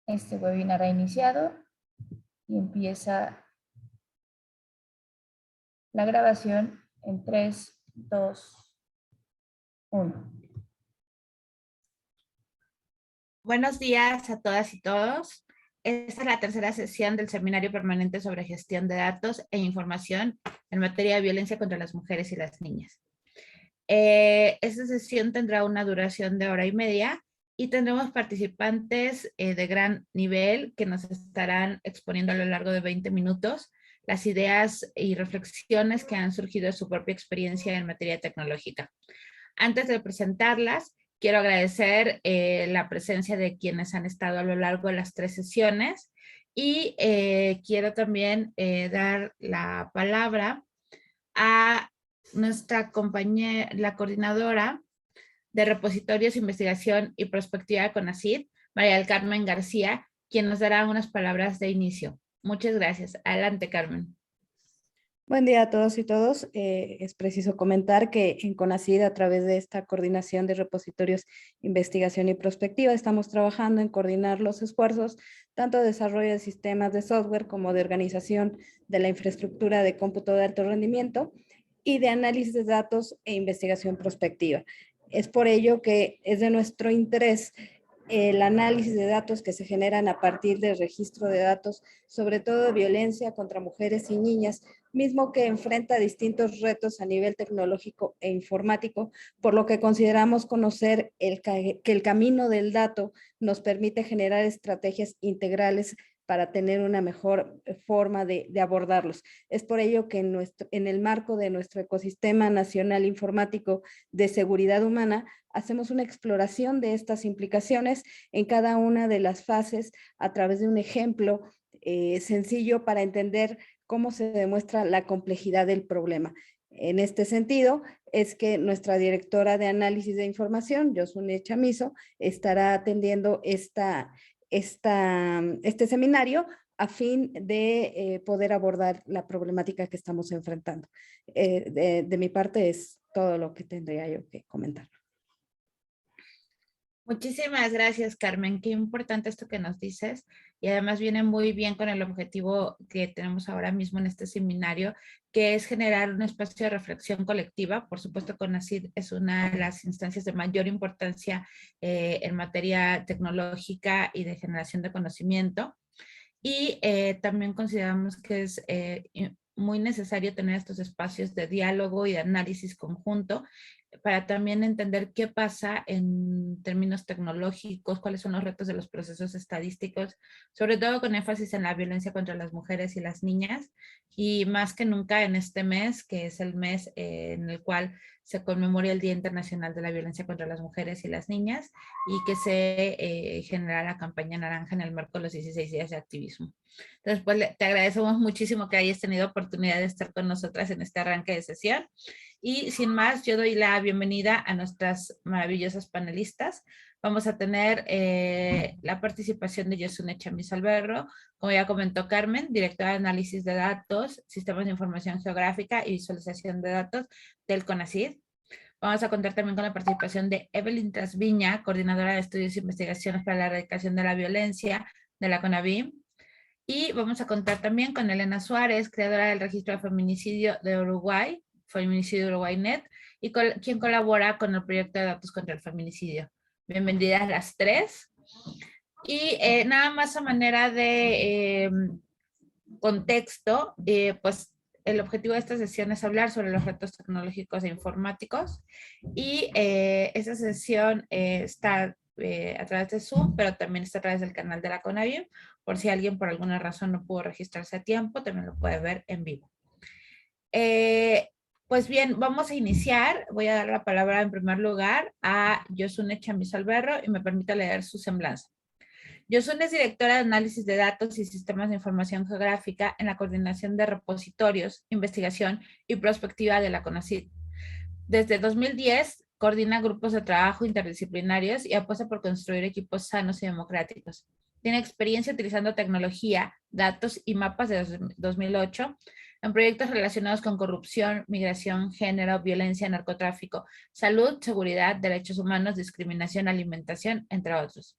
Este webinar ha iniciado y empieza la grabación en 3, 2, 1. Buenos días a todas y todos. Esta es la tercera sesión del Seminario Permanente sobre Gestión de Datos e Información en materia de violencia contra las mujeres y las niñas. Esta sesión tendrá una duración de 1:30 y tendremos participantes de gran nivel que nos estarán exponiendo a lo largo de 20 minutos las ideas y reflexiones que han surgido de su propia experiencia en materia tecnológica. Antes de presentarlas, quiero agradecer la presencia de quienes han estado a lo largo de las 3 sesiones y quiero también dar la palabra a nuestra compañera, la coordinadora de Repositorios, Investigación y Prospectiva de CONACYT, María del Carmen García, quien nos dará unas palabras de inicio. Muchas gracias. Adelante, Carmen. Buen día a todos y todos. Es preciso comentar que en CONACYT, a través de esta coordinación de repositorios, investigación y prospectiva, estamos trabajando en coordinar los esfuerzos, tanto de desarrollo de sistemas de software como de organización de la infraestructura de cómputo de alto rendimiento y de análisis de datos e investigación prospectiva. Es por ello que es de nuestro interés el análisis de datos que se generan a partir del registro de datos, sobre todo de violencia contra mujeres y niñas, mismo que enfrenta distintos retos a nivel tecnológico e informático, por lo que consideramos conocer que el camino del dato nos permite generar estrategias integrales para tener una mejor forma de abordarlos. Es por ello que en el marco de nuestro ecosistema nacional informático de seguridad humana, hacemos una exploración de estas implicaciones en cada una de las fases a través de un ejemplo sencillo para entender cómo se demuestra la complejidad del problema. En este sentido, es que nuestra directora de análisis de información, Yosunne Chamizo, estará atendiendo este seminario a fin de poder abordar la problemática que estamos enfrentando. De mi parte es todo lo que tendría yo que comentar. Muchísimas gracias, Carmen. Qué importante esto que nos dices y además viene muy bien con el objetivo que tenemos ahora mismo en este seminario, que es generar un espacio de reflexión colectiva. Por supuesto, CONACYT es una de las instancias de mayor importancia en materia tecnológica y de generación de conocimiento. Y también consideramos que es muy necesario tener estos espacios de diálogo y de análisis conjunto para también entender qué pasa en términos tecnológicos, cuáles son los retos de los procesos estadísticos, sobre todo con énfasis en la violencia contra las mujeres y las niñas, y más que nunca en este mes, que es el mes en el cual se conmemora el Día Internacional de la Violencia contra las Mujeres y las Niñas, y que se generará la campaña naranja en el marco de los 16 días de activismo. Entonces, pues te agradecemos muchísimo que hayas tenido oportunidad de estar con nosotras en este arranque de sesión. Y sin más, yo doy la bienvenida a nuestras maravillosas panelistas. Vamos a tener la participación de Yosunne Chamizo Alberro, como ya comentó Carmen, directora de análisis de datos, sistemas de información geográfica y visualización de datos del CONACYT. Vamos a contar también con la participación de Evelyn Trasviña, coordinadora de estudios e investigaciones para la erradicación de la violencia de la CONAVIM. Y vamos a contar también con Elena Suárez, creadora del registro de feminicidio de Uruguay, Feminicidio Uruguay.net, y quien colabora con el proyecto de datos contra el feminicidio. Bienvenidas las tres. Y nada más a manera de contexto, pues el objetivo de esta sesión es hablar sobre los retos tecnológicos e informáticos, y esta sesión está a través de Zoom, pero también está a través del canal de la CONAVIM, por si alguien por alguna razón no pudo registrarse a tiempo, también lo puede ver en vivo. Pues bien, vamos a iniciar. Voy a dar la palabra en primer lugar a Yosunne Chamizo Alberro y me permite leer su semblanza. Yosunne es directora de análisis de datos y sistemas de información geográfica en la coordinación de repositorios, investigación y prospectiva de la CONACYT. Desde 2010 coordina grupos de trabajo interdisciplinarios y apuesta por construir equipos sanos y democráticos. Tiene experiencia utilizando tecnología, datos y mapas desde 2008 en proyectos relacionados con corrupción, migración, género, violencia, narcotráfico, salud, seguridad, derechos humanos, discriminación, alimentación, entre otros.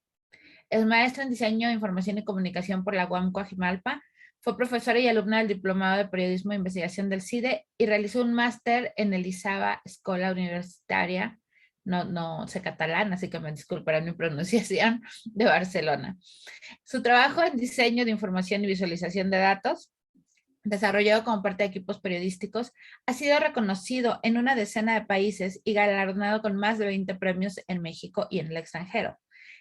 Es maestra en Diseño, Información y Comunicación por la UAM Coajimalpa. Fue profesora y alumna del Diplomado de Periodismo e Investigación del CIDE y realizó un máster en el ISABA Escola Universitaria, no sé catalán, así que me disculparán mi pronunciación, de Barcelona. Su trabajo en diseño de información y visualización de datos, desarrollado como parte de equipos periodísticos, ha sido reconocido en una decena de países y galardonado con más de 20 premios en México y en el extranjero.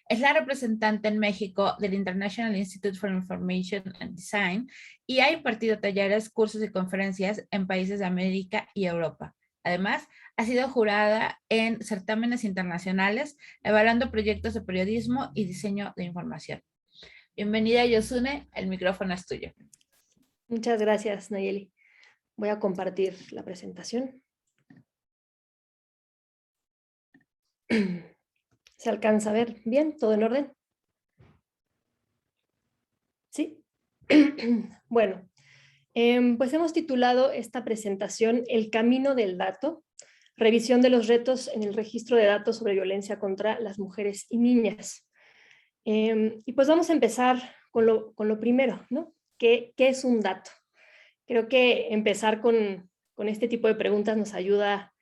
Es la representante en México del International Institute for Information and Design y ha impartido talleres, cursos y conferencias en países de América y Europa. Además, ha sido jurada en certámenes internacionales, evaluando proyectos de periodismo y diseño de información. Bienvenida, Yosune, el micrófono es tuyo. Muchas gracias, Nayeli. Voy a compartir la presentación. ¿Se alcanza a ver bien? ¿Todo en orden? ¿Sí? Bueno, pues hemos titulado esta presentación El camino del dato, revisión de los retos en el registro de datos sobre violencia contra las mujeres y niñas. Y pues vamos a empezar con lo primero, ¿no? ¿Qué es un dato? Creo que empezar con este tipo de preguntas nos ayuda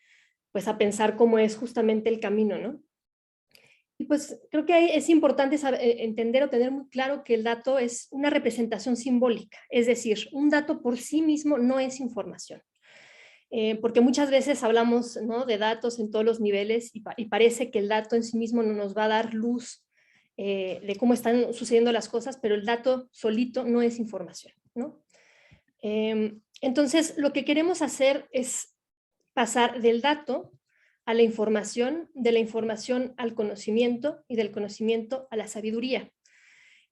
pues a pensar cómo es justamente el camino, ¿no? Y pues creo que es importante entender o tener muy claro que el dato es una representación simbólica, es decir, un dato por sí mismo no es información. Porque muchas veces hablamos, ¿no?, de datos en todos los niveles y parece que el dato en sí mismo no nos va a dar luz de cómo están sucediendo las cosas, pero el dato solito no es información, ¿no? Entonces, lo que queremos hacer es pasar del dato a la información, de la información al conocimiento y del conocimiento a la sabiduría.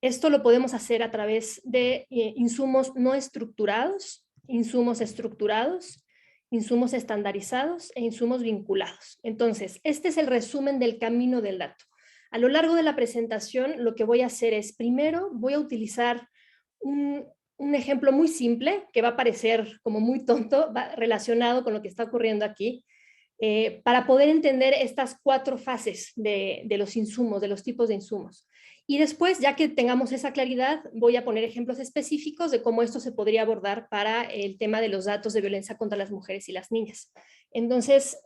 Esto lo podemos hacer a través de insumos no estructurados, insumos estructurados, insumos estandarizados e insumos vinculados. Entonces, este es el resumen del camino del dato. A lo largo de la presentación, lo que voy a hacer es, primero, voy a utilizar un ejemplo muy simple, que va a parecer como muy tonto, relacionado con lo que está ocurriendo aquí, para poder entender estas 4 fases de los insumos, de los tipos de insumos. Y después, ya que tengamos esa claridad, voy a poner ejemplos específicos de cómo esto se podría abordar para el tema de los datos de violencia contra las mujeres y las niñas. Entonces,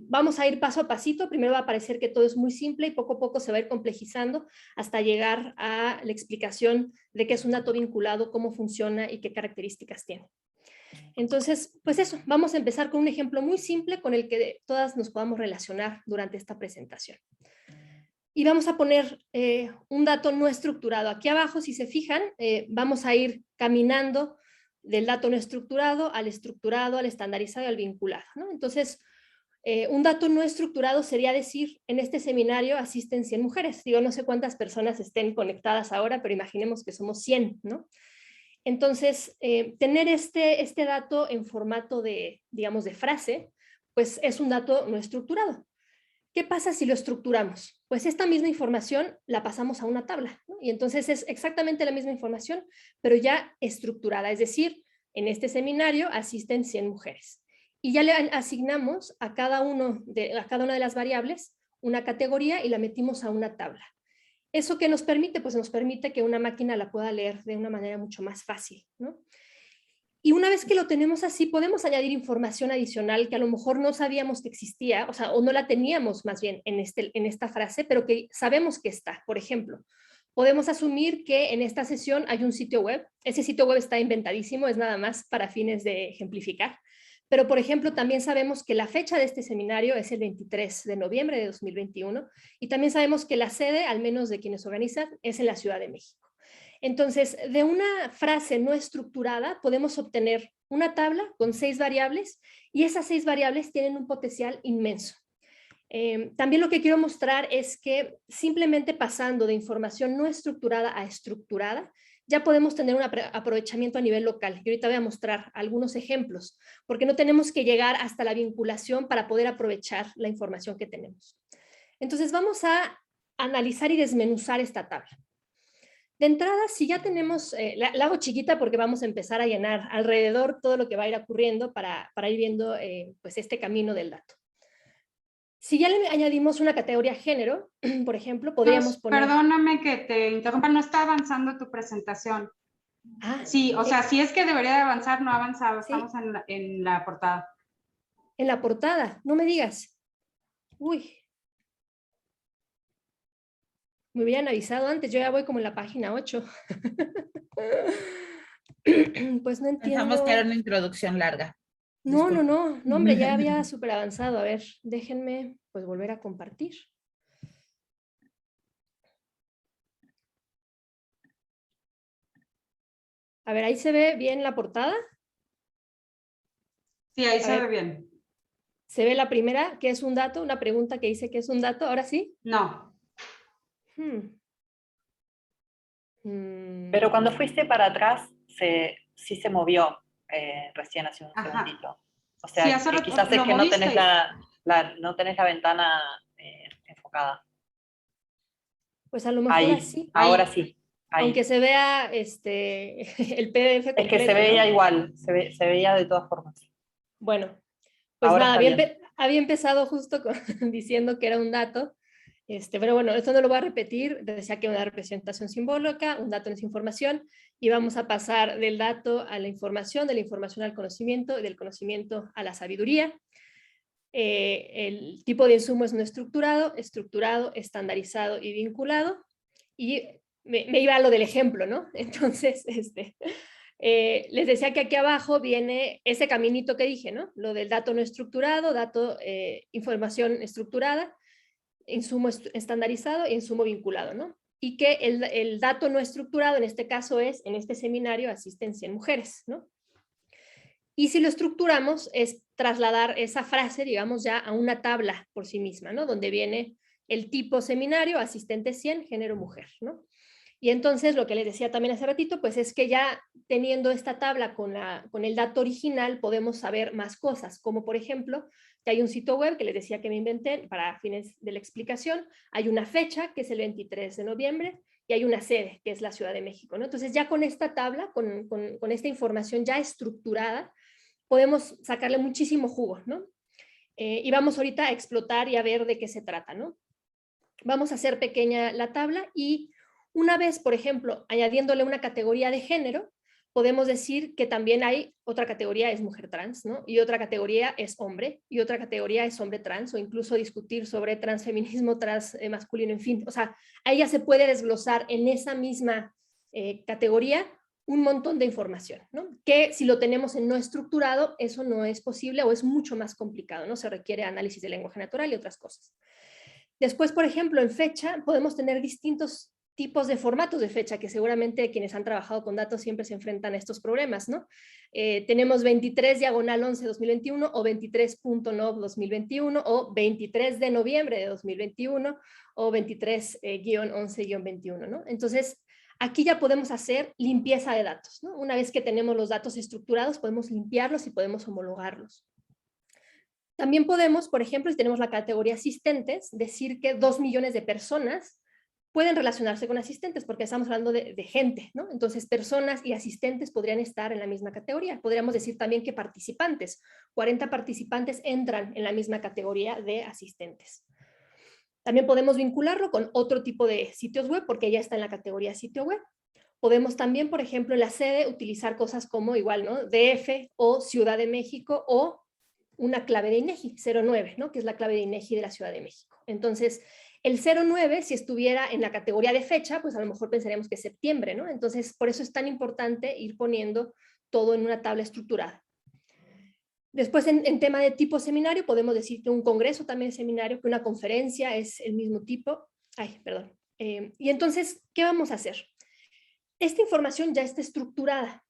vamos a ir paso a pasito. Primero va a parecer que todo es muy simple y poco a poco se va a ir complejizando hasta llegar a la explicación de qué es un dato vinculado, cómo funciona y qué características tiene. Entonces, pues eso, vamos a empezar con un ejemplo muy simple con el que todas nos podamos relacionar durante esta presentación. Y vamos a poner un dato no estructurado. Aquí abajo, si se fijan, vamos a ir caminando del dato no estructurado, al estandarizado y al vinculado, ¿no? Entonces, un dato no estructurado sería decir, en este seminario asisten 100 mujeres. Digo, no sé cuántas personas estén conectadas ahora, pero imaginemos que somos 100, ¿no? Entonces, tener este dato en formato de, digamos, de frase, pues es un dato no estructurado. ¿Qué pasa si lo estructuramos? Pues esta misma información la pasamos a una tabla, ¿no? Y entonces es exactamente la misma información, pero ya estructurada. Es decir, en este seminario asisten 100 mujeres. Y ya le asignamos a cada una de las variables una categoría y la metimos a una tabla. ¿Eso qué nos permite? Pues nos permite que una máquina la pueda leer de una manera mucho más fácil, ¿no? Y una vez que lo tenemos así, podemos añadir información adicional que a lo mejor no sabíamos que existía, o no la teníamos más bien en esta frase, pero que sabemos que está. Por ejemplo, podemos asumir que en esta sesión hay un sitio web. Ese sitio web está inventadísimo, es nada más para fines de ejemplificar. Pero, por ejemplo, también sabemos que la fecha de este seminario es el 23 de noviembre de 2021 y también sabemos que la sede, al menos de quienes organizan, es en la Ciudad de México. Entonces, de una frase no estructurada podemos obtener una tabla con 6 variables y esas 6 variables tienen un potencial inmenso. También lo que quiero mostrar es que simplemente pasando de información no estructurada a estructurada, ya podemos tener un aprovechamiento a nivel local. Y ahorita voy a mostrar algunos ejemplos, porque no tenemos que llegar hasta la vinculación para poder aprovechar la información que tenemos. Entonces vamos a analizar y desmenuzar esta tabla. De entrada, si ya tenemos, la hago chiquita porque vamos a empezar a llenar alrededor todo lo que va a ir ocurriendo para ir viendo pues este camino del dato. Si ya le añadimos una categoría género, por ejemplo, podríamos poner... Perdóname que te interrumpa, no está avanzando tu presentación. Ah, Sí, o sea, si es que debería de avanzar, no ha avanzado, sí. estamos en la portada. En la portada, no me digas. Uy. Me hubieran avisado antes, yo ya voy como en la página 8. Pues no Pensamos entiendo. que era una introducción larga. No, no, Disculpe. no, hombre, ya había súper avanzado. A ver, déjenme pues volver a compartir. A ver, ahí se ve bien la portada. Sí, ahí A se ver. ve bien. Se ve la primera, que es un dato, una pregunta que dice que es un dato. Ahora sí. No. Pero cuando fuiste para atrás, sí se movió recién hace un Ajá. segundito. O Sí, sea, hace rato quizás es lo que no tenés moviste. no tenés la ventana enfocada. Pues a lo mejor Ahí, así. ahora Ahí. sí. Ahí. Aunque se vea el PDF completo. Es que se veía, ¿no?, igual, se veía de todas formas. Bueno, pues ahora nada, está bien. había empezado justo diciendo que era un dato, pero bueno, esto no lo voy a repetir. Decía que una representación simbólica, un dato no es información, y vamos a pasar del dato a la información, de la información al conocimiento, y del conocimiento a la sabiduría. El tipo de insumo es no estructurado, estandarizado y vinculado. Y me iba a lo del ejemplo, ¿no? Entonces, les decía que aquí abajo viene ese caminito que dije, ¿no? Lo del dato no estructurado, información estructurada, insumo estandarizado e insumo vinculado, ¿no? Y que el dato no estructurado en este caso es, en este seminario asisten 100 mujeres, ¿no? Y si lo estructuramos es trasladar esa frase, digamos, ya a una tabla por sí misma, ¿no? Donde viene el tipo seminario, asistente 100, género mujer, ¿no? Y entonces lo que les decía también hace ratito, pues es que ya teniendo esta tabla con el dato original podemos saber más cosas, como por ejemplo, que hay un sitio web que les decía que me inventé para fines de la explicación, hay una fecha que es el 23 de noviembre y hay una sede que es la Ciudad de México, ¿no? Entonces ya con esta tabla, con esta información ya estructurada, podemos sacarle muchísimo jugo, ¿no? Y vamos ahorita a explotar y a ver de qué se trata, ¿no? Vamos a hacer pequeña la tabla y una vez, por ejemplo, añadiéndole una categoría de género, podemos decir que también hay otra categoría es mujer trans, ¿no? Y otra categoría es hombre, y otra categoría es hombre trans, o incluso discutir sobre transfeminismo, trans masculino, en fin. O sea, ahí ya se puede desglosar en esa misma categoría un montón de información, ¿no? Que si lo tenemos en no estructurado, eso no es posible o es mucho más complicado, ¿no? Se requiere análisis de lenguaje natural y otras cosas. Después, por ejemplo, en fecha podemos tener distintos tipos de formatos de fecha, que seguramente quienes han trabajado con datos siempre se enfrentan a estos problemas, ¿no? Tenemos 23/11/2021 o 23.nov 2021 o 23 de noviembre de 2021 o 23-11-21, ¿no? Entonces, aquí ya podemos hacer limpieza de datos, ¿no? Una vez que tenemos los datos estructurados, podemos limpiarlos y podemos homologarlos. También podemos, por ejemplo, si tenemos la categoría asistentes, decir que 2 millones de personas pueden relacionarse con asistentes, porque estamos hablando de gente, ¿no? Entonces, personas y asistentes podrían estar en la misma categoría. Podríamos decir también que participantes, 40 participantes entran en la misma categoría de asistentes. También podemos vincularlo con otro tipo de sitios web, porque ya está en la categoría sitio web. Podemos también, por ejemplo, en la sede utilizar cosas como igual, ¿no? DF o Ciudad de México o una clave de INEGI, 09, ¿no? Que es la clave de INEGI de la Ciudad de México. Entonces, el 09, si estuviera en la categoría de fecha, pues a lo mejor pensaríamos que es septiembre, ¿no? Entonces, por eso es tan importante ir poniendo todo en una tabla estructurada. Después, en tema de tipo seminario, podemos decir que un congreso también es seminario, que una conferencia es el mismo tipo. Ay, perdón. Y entonces, ¿qué vamos a hacer? Esta información ya está estructurada.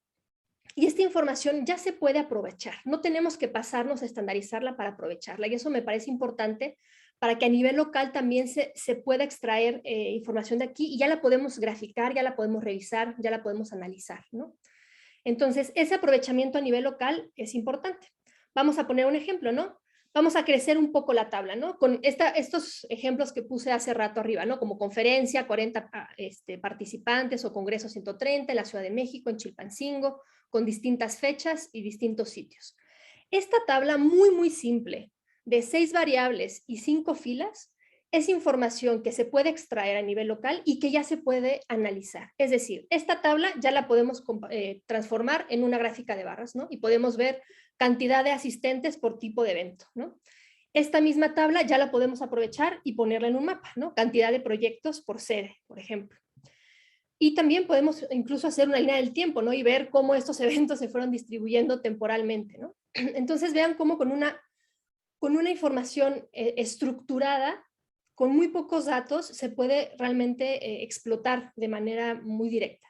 Y esta información ya se puede aprovechar. No tenemos que pasarnos a estandarizarla para aprovecharla. Y eso me parece importante para que a nivel local también se pueda extraer información de aquí y ya la podemos graficar, ya la podemos revisar, ya la podemos analizar, ¿no? Entonces, ese aprovechamiento a nivel local es importante. Vamos a poner un ejemplo, ¿no? Vamos a crecer un poco la tabla, ¿no? Con estos ejemplos que puse hace rato arriba, ¿no? Como conferencia, 40 participantes o congreso 130 en la Ciudad de México, en Chilpancingo, con distintas fechas y distintos sitios. Esta tabla muy, muy simple, de 6 variables y 5 filas, es información que se puede extraer a nivel local y que ya se puede analizar. Es decir, esta tabla ya la podemos transformar en una gráfica de barras, ¿no? Y podemos ver cantidad de asistentes por tipo de evento, ¿no? Esta misma tabla ya la podemos aprovechar y ponerla en un mapa, ¿no? Cantidad de proyectos por sede, por ejemplo. Y también podemos incluso hacer una línea del tiempo, ¿no? Y ver cómo estos eventos se fueron distribuyendo temporalmente, ¿no? Entonces vean cómo con una información estructurada, con muy pocos datos, se puede realmente explotar de manera muy directa.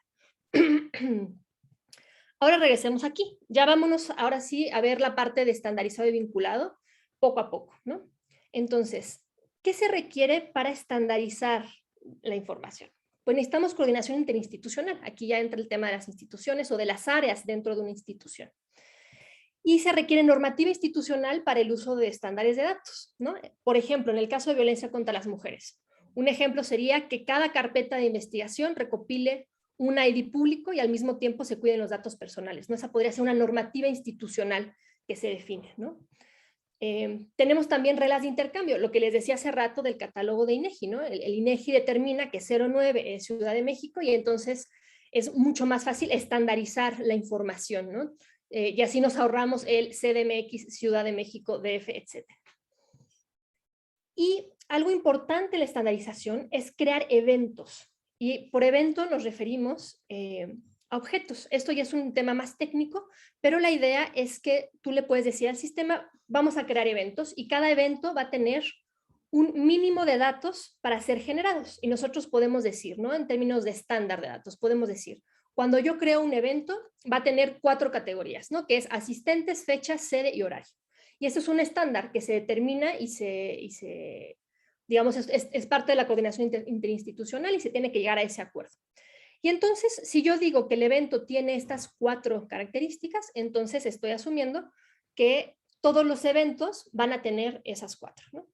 Ahora regresemos aquí. Ya vámonos ahora sí a ver la parte de estandarizado y vinculado poco a poco, ¿no? Entonces, ¿qué se requiere para estandarizar la información? Pues necesitamos coordinación interinstitucional. Aquí ya entra el tema de las instituciones o de las áreas dentro de una institución. Y se requiere normativa institucional para el uso de estándares de datos, ¿no? Por ejemplo, en el caso de violencia contra las mujeres, un ejemplo sería que cada carpeta de investigación recopile un ID público y al mismo tiempo se cuiden los datos personales, ¿no? Esa podría ser una normativa institucional que se define, ¿no? Tenemos también reglas de intercambio, lo que les decía hace rato del catálogo de INEGI, ¿no? El INEGI determina que 09 es Ciudad de México y entonces es mucho más fácil estandarizar la información, ¿no? Y así nos ahorramos el CDMX, Ciudad de México, DF, etc. Y algo importante en la estandarización es crear eventos. Y por evento nos referimos a objetos. Esto ya es un tema más técnico, pero la idea es que tú le puedes decir al sistema, vamos a crear eventos y cada evento va a tener un mínimo de datos para ser generados. Y nosotros podemos decir, ¿no? En términos de estándar de datos, podemos decir, cuando yo creo un evento, va a tener 4 categorías, ¿no? Que es asistentes, fecha, sede y horario. Y eso es un estándar que se determina y digamos, es parte de la coordinación interinstitucional y se tiene que llegar a ese acuerdo. Y entonces, si yo digo que el evento tiene estas 4 características, entonces estoy asumiendo que todos los eventos van a tener esas 4, ¿no?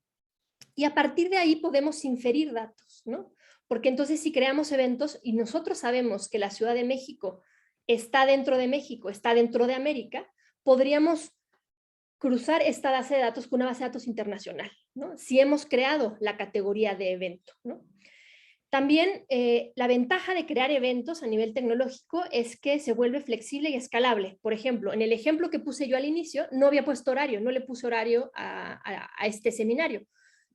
Y a partir de ahí podemos inferir datos, ¿no? Porque entonces si creamos eventos y nosotros sabemos que la Ciudad de México está dentro de México, está dentro de América, podríamos cruzar esta base de datos con una base de datos internacional, ¿no? Si hemos creado la categoría de evento, ¿no? También la ventaja de crear eventos a nivel tecnológico es que se vuelve flexible y escalable. Por ejemplo, en el ejemplo que puse yo al inicio, no había puesto horario, no le puse horario a este seminario.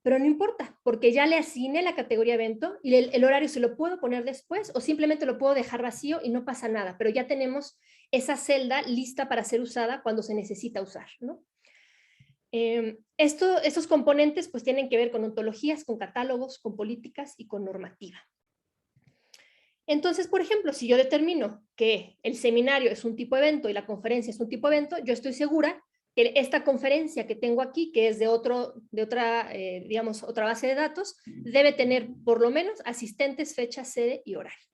Pero no importa, porque ya le asigné la categoría evento y el horario se lo puedo poner después o simplemente lo puedo dejar vacío y no pasa nada, pero ya tenemos esa celda lista para ser usada cuando se necesita usar, ¿no? Estos componentes pues tienen que ver con ontologías, con catálogos, con políticas y con normativa. Entonces, por ejemplo, si yo determino que el seminario es un tipo de evento y la conferencia es un tipo de evento, yo estoy segura que esta conferencia que tengo aquí, que es de otra, digamos, otra base de datos, debe tener por lo menos asistentes, fecha, sede y horario.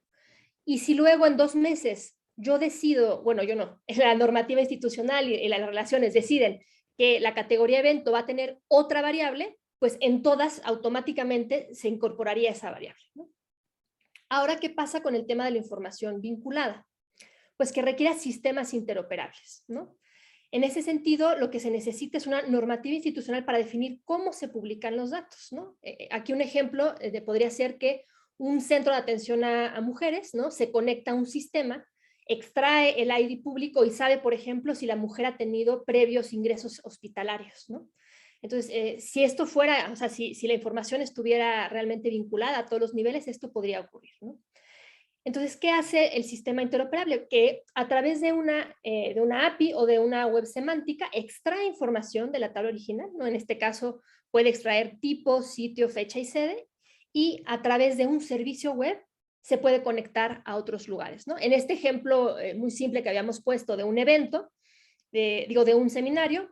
Y si luego en 2 meses yo decido, bueno, yo no, la normativa institucional y las relaciones deciden que la categoría evento va a tener otra variable, pues en todas automáticamente se incorporaría esa variable, ¿no? Ahora, ¿qué pasa con el tema de la información vinculada? Pues que requiere sistemas interoperables, ¿no? En ese sentido, lo que se necesita es una normativa institucional para definir cómo se publican los datos, ¿no? Aquí un ejemplo podría ser que un centro de atención a mujeres, ¿no? Se conecta a un sistema, extrae el ID público y sabe, por ejemplo, si la mujer ha tenido previos ingresos hospitalarios, ¿no? Entonces, si esto fuera, o sea, si la información estuviera realmente vinculada a todos los niveles, esto podría ocurrir, ¿no? Entonces, ¿qué hace el sistema interoperable? Que a través de una API o de una web semántica extrae información de la tabla original, ¿no? En este caso, puede extraer tipo, sitio, fecha y sede, y a través de un servicio web se puede conectar a otros lugares, ¿no? En este ejemplo muy simple que habíamos puesto de un evento, de un seminario,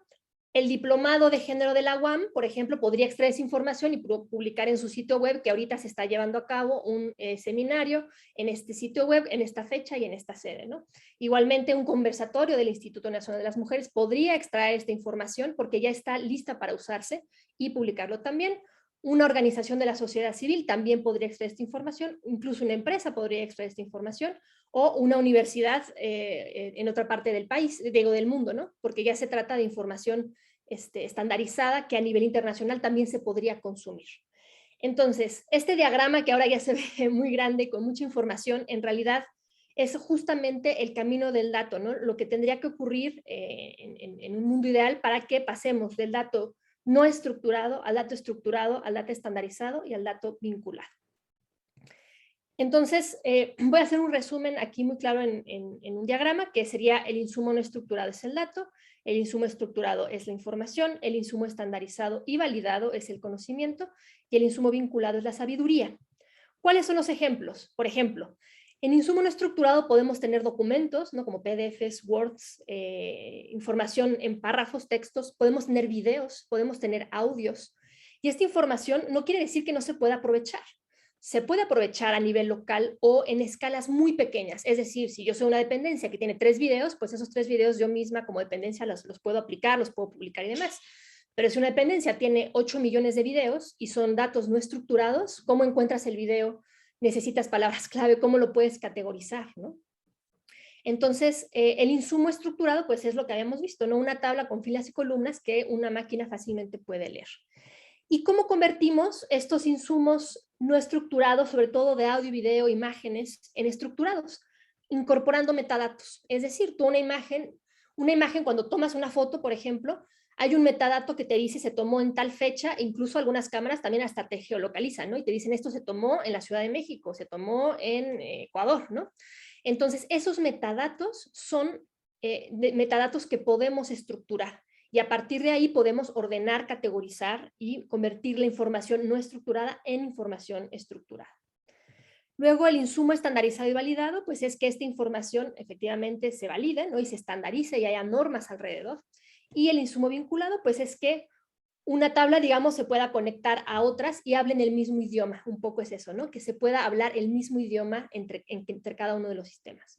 el diplomado de género de la UAM, por ejemplo, podría extraer esa información y publicar en su sitio web que ahorita se está llevando a cabo un seminario en este sitio web, en esta fecha y en esta sede, ¿no? Igualmente, un conversatorio del Instituto Nacional de las Mujeres podría extraer esta información porque ya está lista para usarse y publicarlo también. Una organización de la sociedad civil también podría extraer esta información, incluso una empresa podría extraer esta información, o una universidad en otra parte del país, digo del mundo, ¿no? Porque ya se trata de información estandarizada que a nivel internacional también se podría consumir. Entonces, este diagrama que ahora ya se ve muy grande, con mucha información, en realidad es justamente el camino del dato, ¿no? Lo que tendría que ocurrir en un mundo ideal para que pasemos del dato no estructurado al dato estructurado, al dato estandarizado y al dato vinculado. Entonces, voy a hacer un resumen aquí muy claro en un diagrama, que sería el insumo no estructurado es el dato, el insumo estructurado es la información, el insumo estandarizado y validado es el conocimiento y el insumo vinculado es la sabiduría. ¿Cuáles son los ejemplos? Por ejemplo, en insumo no estructurado podemos tener documentos, ¿no? Como PDFs, Words, información en párrafos, textos, podemos tener videos, podemos tener audios. Y esta información no quiere decir que no se pueda aprovechar. Se puede aprovechar a nivel local o en escalas muy pequeñas. Es decir, si yo soy una dependencia que tiene 3 videos, pues esos 3 videos yo misma como dependencia los puedo aplicar, los puedo publicar y demás. Pero si una dependencia tiene 8 millones de videos y son datos no estructurados, ¿cómo encuentras el video? Necesitas palabras clave, ¿cómo lo puedes categorizar, ¿no? Entonces, el insumo estructurado, pues es lo que habíamos visto, ¿no? Una tabla con filas y columnas que una máquina fácilmente puede leer. ¿Y cómo convertimos estos insumos no estructurados, sobre todo de audio, video, imágenes, en estructurados? Incorporando metadatos. Es decir, tú una imagen cuando tomas una foto, por ejemplo, hay un metadato que te dice se tomó en tal fecha, incluso algunas cámaras también hasta te geolocalizan, ¿no? Y te dicen esto se tomó en la Ciudad de México, se tomó en Ecuador, ¿no? Entonces, esos metadatos son metadatos que podemos estructurar. Y a partir de ahí podemos ordenar, categorizar y convertir la información no estructurada en información estructurada. Luego el insumo estandarizado y validado, pues es que esta información efectivamente se valide, ¿no? Y se estandarice y haya normas alrededor. Y el insumo vinculado, pues es que una tabla, digamos, se pueda conectar a otras y hablen el mismo idioma. Un poco es eso, ¿no? Que se pueda hablar el mismo idioma entre cada uno de los sistemas.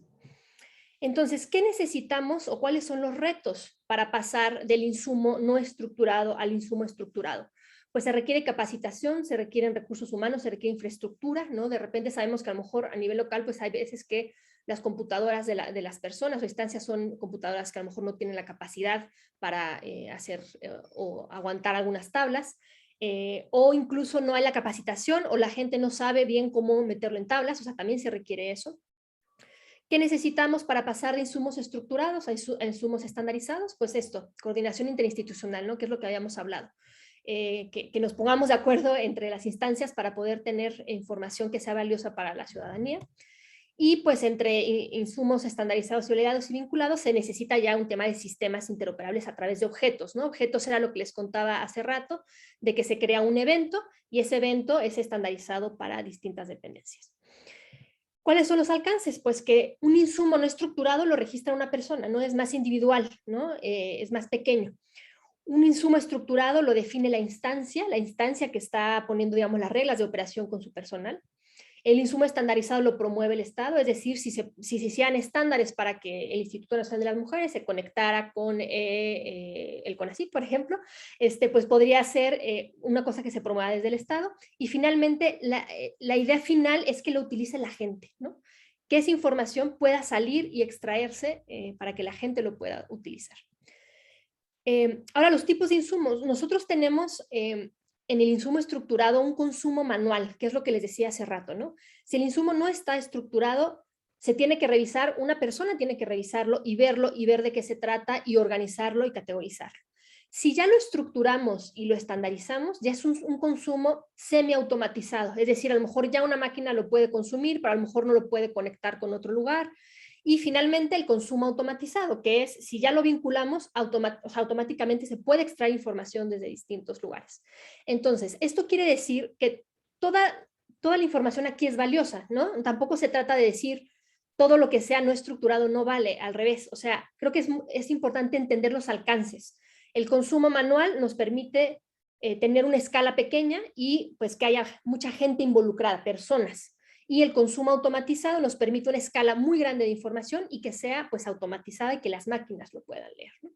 Entonces, ¿qué necesitamos o cuáles son los retos para pasar del insumo no estructurado al insumo estructurado? Pues se requiere capacitación, se requieren recursos humanos, se requiere infraestructura, ¿no? De repente sabemos que a lo mejor a nivel local, pues hay veces que las computadoras de las personas o instancias son computadoras que a lo mejor no tienen la capacidad para hacer o aguantar algunas tablas, o incluso no hay la capacitación o la gente no sabe bien cómo meterlo en tablas, o sea, también se requiere eso. ¿Qué necesitamos para pasar de insumos estructurados a insumos estandarizados? Pues esto, coordinación interinstitucional, ¿no? Que es lo que habíamos hablado. Que nos pongamos de acuerdo entre las instancias para poder tener información que sea valiosa para la ciudadanía. Y pues entre insumos estandarizados y validados y vinculados se necesita ya un tema de sistemas interoperables a través de objetos, ¿no? Objetos era lo que les contaba hace rato, de que se crea un evento y ese evento es estandarizado para distintas dependencias. ¿Cuáles son los alcances? Pues que un insumo no estructurado lo registra una persona, ¿no? Es más individual, ¿no? Es más pequeño. Un insumo estructurado lo define la instancia que está poniendo, digamos, las reglas de operación con su personal. El insumo estandarizado lo promueve el Estado, es decir, si se hicieran estándares para que el Instituto Nacional de las Mujeres se conectara con el CONACYT, por ejemplo, pues podría ser una cosa que se promueva desde el Estado. Y finalmente, la idea final es que lo utilice la gente, ¿no? Que esa información pueda salir y extraerse para que la gente lo pueda utilizar. Ahora, los tipos de insumos. Nosotros tenemos en el insumo estructurado un consumo manual, que es lo que les decía hace rato, ¿no? Si el insumo no está estructurado, se tiene que revisar, una persona tiene que revisarlo y ver de qué se trata y organizarlo y categorizarlo. Si ya lo estructuramos y lo estandarizamos, ya es un consumo semiautomatizado, es decir, a lo mejor ya una máquina lo puede consumir, pero a lo mejor no lo puede conectar con otro lugar. Y finalmente el consumo automatizado, que es si ya lo vinculamos, automáticamente se puede extraer información desde distintos lugares. Entonces, esto quiere decir que toda la información aquí es valiosa, ¿no? Tampoco se trata de decir todo lo que sea no estructurado no vale, al revés. O sea, creo que es importante entender los alcances. El consumo manual nos permite tener una escala pequeña y pues que haya mucha gente involucrada, personas. Y el consumo automatizado nos permite una escala muy grande de información y que sea pues automatizada y que las máquinas lo puedan leer, ¿no?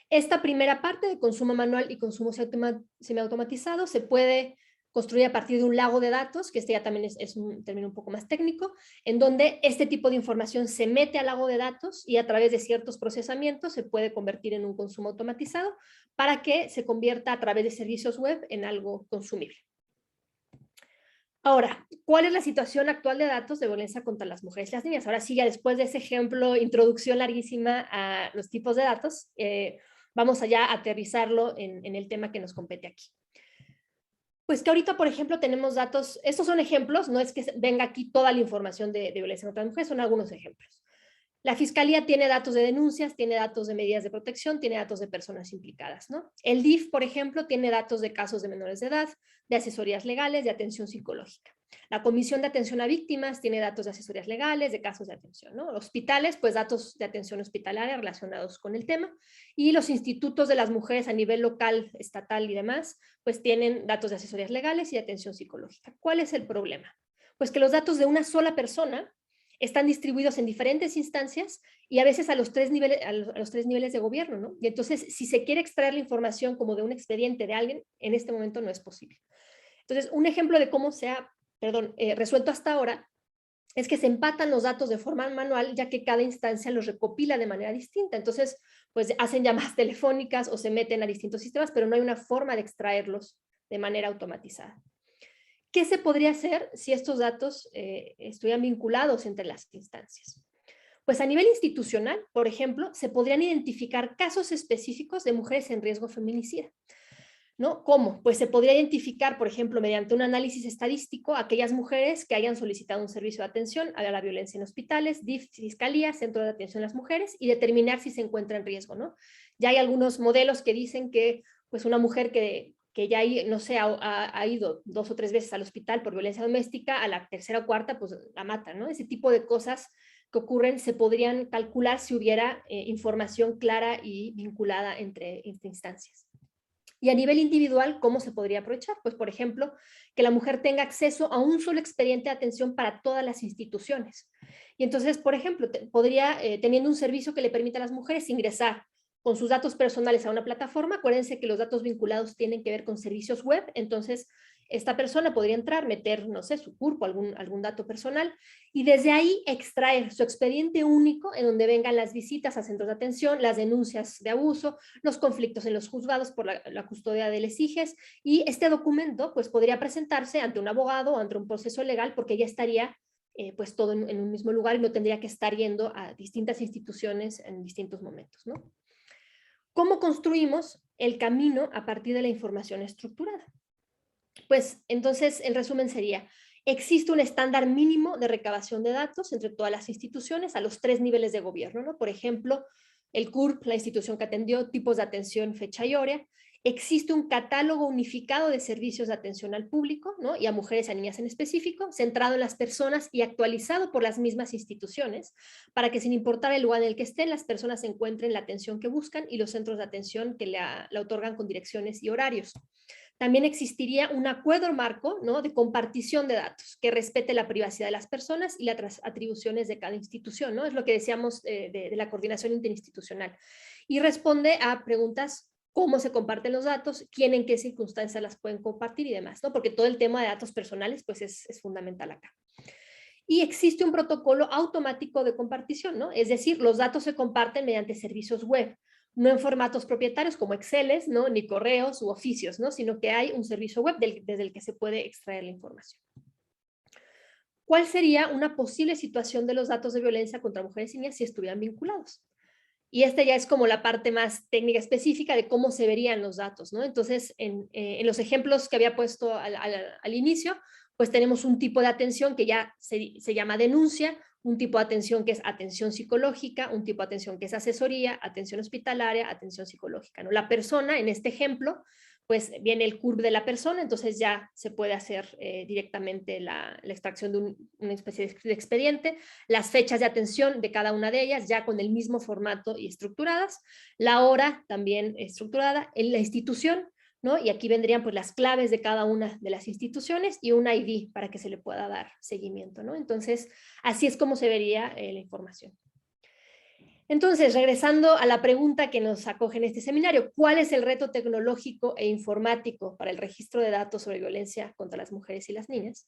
Esta primera parte de consumo manual y consumo semiautomatizado se puede construida a partir de un lago de datos, que este ya también es un término un poco más técnico, en donde este tipo de información se mete al lago de datos y a través de ciertos procesamientos se puede convertir en un consumo automatizado para que se convierta a través de servicios web en algo consumible. Ahora, ¿cuál es la situación actual de datos de violencia contra las mujeres y las niñas? Ahora sí, ya después de ese ejemplo, introducción larguísima a los tipos de datos, vamos allá a aterrizarlo en el tema que nos compete aquí. Pues que ahorita, por ejemplo, tenemos datos, estos son ejemplos, no es que venga aquí toda la información de violencia contra las mujeres, son algunos ejemplos. La Fiscalía tiene datos de denuncias, tiene datos de medidas de protección, tiene datos de personas implicadas, ¿no? El DIF, por ejemplo, tiene datos de casos de menores de edad, de asesorías legales, de atención psicológica. La Comisión de Atención a Víctimas tiene datos de asesorías legales, de casos de atención, ¿no? Hospitales, pues datos de atención hospitalaria relacionados con el tema. Y los institutos de las mujeres a nivel local, estatal y demás, pues tienen datos de asesorías legales y de atención psicológica. ¿Cuál es el problema? Pues que los datos de una sola persona están distribuidos en diferentes instancias y a veces a los tres niveles de gobierno, ¿no? Y entonces, si se quiere extraer la información como de un expediente de alguien, en este momento no es posible. Entonces, un ejemplo de cómo se ha, resuelto hasta ahora es que se empatan los datos de forma manual, ya que cada instancia los recopila de manera distinta. Entonces, pues hacen llamadas telefónicas o se meten a distintos sistemas, pero no hay una forma de extraerlos de manera automatizada. ¿Qué se podría hacer si estos datos estuvieran vinculados entre las instancias? Pues a nivel institucional, por ejemplo, se podrían identificar casos específicos de mujeres en riesgo feminicida, ¿no? ¿Cómo? Pues se podría identificar, por ejemplo, mediante un análisis estadístico, aquellas mujeres que hayan solicitado un servicio de atención a la violencia en hospitales, DIF, Fiscalía, Centro de Atención a las Mujeres, y determinar si se encuentra en riesgo, ¿no? Ya hay algunos modelos que dicen que pues una mujer que ya, no sé, ha ido 2 o 3 veces al hospital por violencia doméstica, a la tercera o cuarta, pues la matan, ¿no? Ese tipo de cosas que ocurren se podrían calcular si hubiera información clara y vinculada entre instancias. Y a nivel individual, ¿cómo se podría aprovechar? Pues, por ejemplo, que la mujer tenga acceso a un solo expediente de atención para todas las instituciones. Y entonces, por ejemplo, podría, teniendo un servicio que le permita a las mujeres ingresar con sus datos personales a una plataforma, acuérdense que los datos vinculados tienen que ver con servicios web, entonces esta persona podría entrar, meter, no sé, su CURP o algún dato personal, y desde ahí extraer su expediente único en donde vengan las visitas a centros de atención, las denuncias de abuso, los conflictos en los juzgados por la custodia de les hijes, y este documento pues podría presentarse ante un abogado o ante un proceso legal porque ya estaría pues todo en un mismo lugar y no tendría que estar yendo a distintas instituciones en distintos momentos, ¿no? ¿Cómo construimos el camino a partir de la información estructurada? Pues entonces el resumen sería, existe un estándar mínimo de recabación de datos entre todas las instituciones a los 3 niveles de gobierno, ¿no? Por ejemplo, el CURP, la institución que atendió, tipos de atención, fecha y hora. Existe un catálogo unificado de servicios de atención al público, ¿no? Y a mujeres y a niñas en específico, centrado en las personas y actualizado por las mismas instituciones, para que sin importar el lugar en el que estén, las personas encuentren la atención que buscan y los centros de atención que la otorgan con direcciones y horarios. También existiría un acuerdo marco, ¿no?, de compartición de datos que respete la privacidad de las personas y las atribuciones de cada institución, ¿no? Es lo que decíamos de la coordinación interinstitucional. Y responde a preguntas: ¿cómo se comparten los datos? ¿Quién en qué circunstancias las pueden compartir? Y demás, ¿no? Porque todo el tema de datos personales pues es fundamental acá. Y existe un protocolo automático de compartición, ¿no? Es decir, los datos se comparten mediante servicios web, no en formatos propietarios como Exceles, ¿no?, ni correos u oficios, ¿no?, sino que hay un servicio web desde el que se puede extraer la información. ¿Cuál sería una posible situación de los datos de violencia contra mujeres y niñas si estuvieran vinculados? Y esta ya es como la parte más técnica específica de cómo se verían los datos, ¿no? Entonces, en los ejemplos que había puesto al inicio, pues tenemos un tipo de atención que ya se llama denuncia, un tipo de atención que es atención psicológica, un tipo de atención que es asesoría, atención hospitalaria, atención psicológica, ¿no? La persona, en este ejemplo, pues viene el CURP de la persona, entonces ya se puede hacer directamente la extracción de una especie de expediente, las fechas de atención de cada una de ellas ya con el mismo formato y estructuradas, la hora también estructurada, en la institución, ¿no? Y aquí vendrían pues las claves de cada una de las instituciones y un ID para que se le pueda dar seguimiento, ¿no? Entonces, así es como se vería la información. Entonces, regresando a la pregunta que nos acoge en este seminario, ¿cuál es el reto tecnológico e informático para el registro de datos sobre violencia contra las mujeres y las niñas?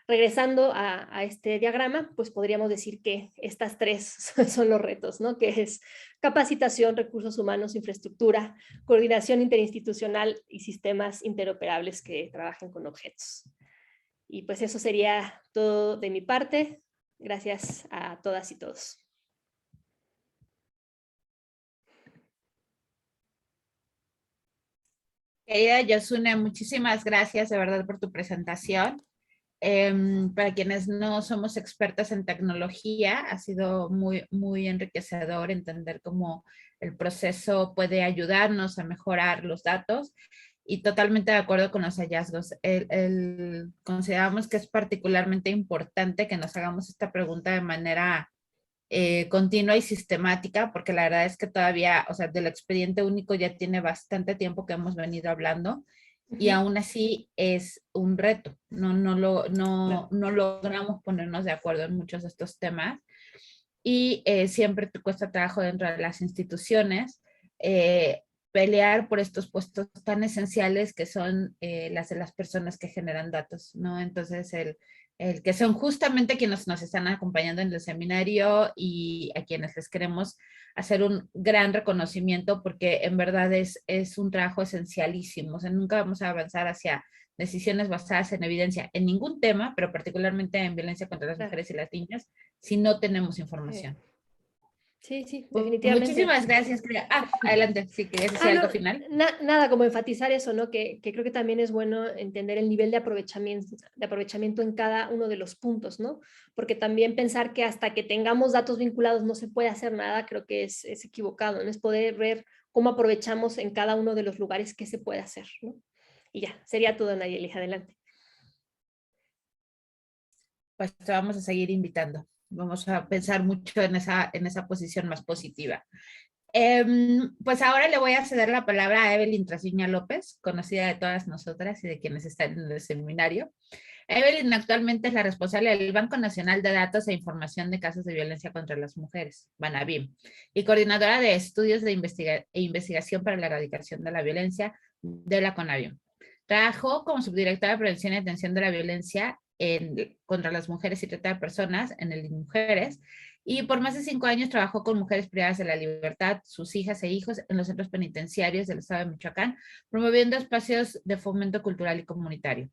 Regresando a este diagrama, pues podríamos decir que estas tres son los retos, ¿no? Que es capacitación, recursos humanos, infraestructura, coordinación interinstitucional y sistemas interoperables que trabajen con objetos. Y pues eso sería todo de mi parte. Gracias a todas y todos. Querida Yosune, muchísimas gracias de verdad por tu presentación. Para quienes no somos expertas en tecnología, ha sido muy enriquecedor entender cómo el proceso puede ayudarnos a mejorar los datos y totalmente de acuerdo con los hallazgos. Consideramos que es particularmente importante que nos hagamos esta pregunta de manera continua y sistemática, porque la verdad es que todavía, o sea, del expediente único ya tiene bastante tiempo que hemos venido hablando y aún así es un reto. No logramos ponernos de acuerdo en muchos de estos temas y siempre te cuesta trabajo dentro de las instituciones pelear por estos puestos tan esenciales que son las de las personas que generan datos, ¿no? Entonces, el que son justamente quienes nos están acompañando en el seminario y a quienes les queremos hacer un gran reconocimiento porque en verdad es un trabajo esencialísimo. O sea, nunca vamos a avanzar hacia decisiones basadas en evidencia en ningún tema, pero particularmente en violencia contra las mujeres y las niñas, si no tenemos información. Sí, definitivamente. Muchísimas gracias. Adelante, si querías decir algo final. Nada, como enfatizar eso, ¿no? Que creo que también es bueno entender el nivel de aprovechamiento en cada uno de los puntos, ¿no? Porque también pensar que hasta que tengamos datos vinculados no se puede hacer nada, creo que es equivocado, ¿no? Es poder ver cómo aprovechamos en cada uno de los lugares qué se puede hacer, ¿no? Y ya, sería todo, Nayeli, adelante. Pues te vamos a seguir invitando. Vamos a pensar mucho en esa posición más positiva. Pues ahora le voy a ceder la palabra a Evelyn Trasiña López, conocida de todas nosotras y de quienes están en el seminario. Evelyn actualmente es la responsable del Banco Nacional de Datos e Información de Casos de Violencia contra las Mujeres, BANAVIM, y coordinadora de estudios de investigación para la erradicación de la violencia de la CONAVIM. Trabajó como subdirectora de Prevención y Atención de la Violencia contra las mujeres y trata de personas en el Mujeres, y por más de 5 años trabajó con mujeres privadas de la libertad, sus hijas e hijos en los centros penitenciarios del estado de Michoacán, promoviendo espacios de fomento cultural y comunitario.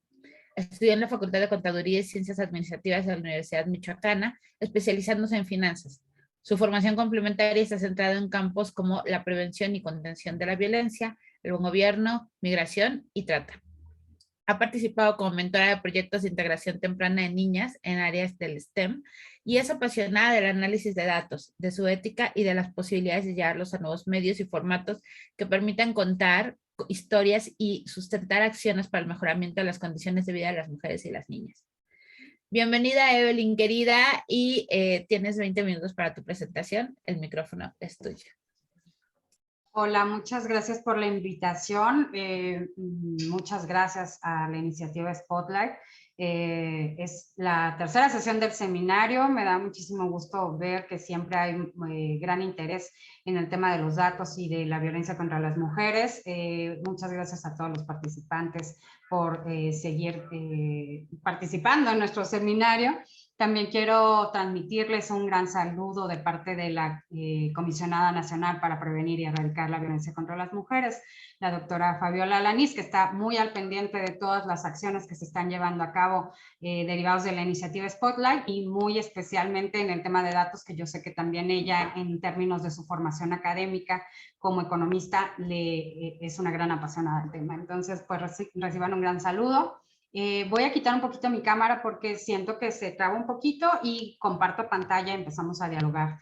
Estudió en la Facultad de Contaduría y Ciencias Administrativas de la Universidad Michoacana, especializándose en finanzas. Su formación complementaria está centrada en campos como la prevención y contención de la violencia, el buen gobierno, migración y trata. Ha participado como mentora de proyectos de integración temprana de niñas en áreas del STEM y es apasionada del análisis de datos, de su ética y de las posibilidades de llevarlos a nuevos medios y formatos que permitan contar historias y sustentar acciones para el mejoramiento de las condiciones de vida de las mujeres y las niñas. Bienvenida, Evelyn, querida, y tienes 20 minutos para tu presentación. El micrófono es tuyo. Hola, muchas gracias por la invitación. Muchas gracias a la iniciativa Spotlight. Es la tercera sesión del seminario. Me da muchísimo gusto ver que siempre hay gran interés en el tema de los datos y de la violencia contra las mujeres. Muchas gracias a todos los participantes por seguir participando en nuestro seminario. También quiero transmitirles un gran saludo de parte de la Comisionada Nacional para Prevenir y Erradicar la Violencia contra las Mujeres, la doctora Fabiola Alanís, que está muy al pendiente de todas las acciones que se están llevando a cabo derivados de la iniciativa Spotlight y muy especialmente en el tema de datos, que yo sé que también ella, en términos de su formación académica como economista, es una gran apasionada del tema. Entonces, pues reciban un gran saludo. Voy a quitar un poquito mi cámara porque siento que se traba un poquito y comparto pantalla y empezamos a dialogar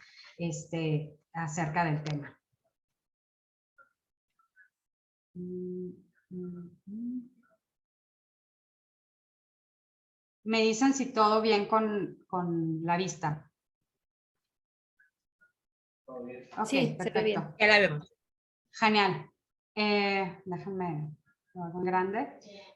acerca del tema. Me dicen si todo bien con la vista. Okay, Sí, perfecto. se ve bien. Ya la vemos. Genial. Déjenme algo grande.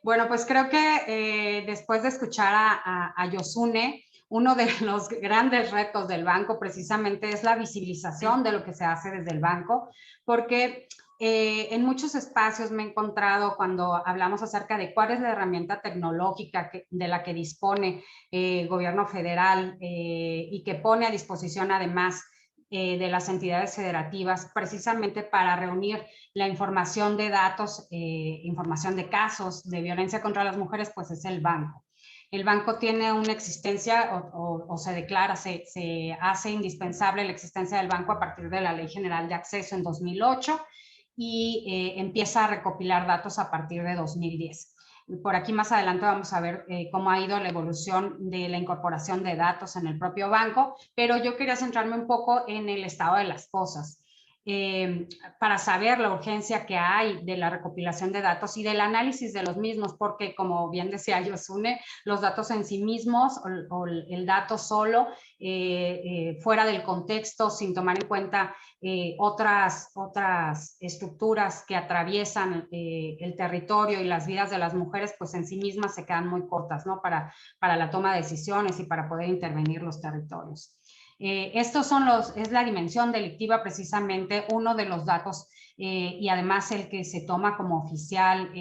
Bueno, pues creo que después de escuchar a Yosune, uno de los grandes retos del banco precisamente es la visibilización de lo que se hace desde el banco, porque en muchos espacios me he encontrado cuando hablamos acerca de cuál es la herramienta tecnológica de la que dispone el gobierno federal y que pone a disposición además de las entidades federativas precisamente para reunir la información de datos, información de casos de violencia contra las mujeres, pues es el banco. El banco tiene una existencia o se declara, se hace indispensable la existencia del banco a partir de la Ley General de Acceso en 2008 y empieza a recopilar datos a partir de 2010. Por aquí más adelante vamos a ver cómo ha ido la evolución de la incorporación de datos en el propio banco, pero yo quería centrarme un poco en el estado de las cosas. Para saber la urgencia que hay de la recopilación de datos y del análisis de los mismos, porque como bien decía Yosune, los datos en sí mismos o el dato solo, fuera del contexto, sin tomar en cuenta otras estructuras que atraviesan el territorio y las vidas de las mujeres, pues en sí mismas se quedan muy cortas, ¿no? Para la toma de decisiones y para poder intervenir los territorios. Estos son es la dimensión delictiva precisamente uno de los datos y además el que se toma como oficial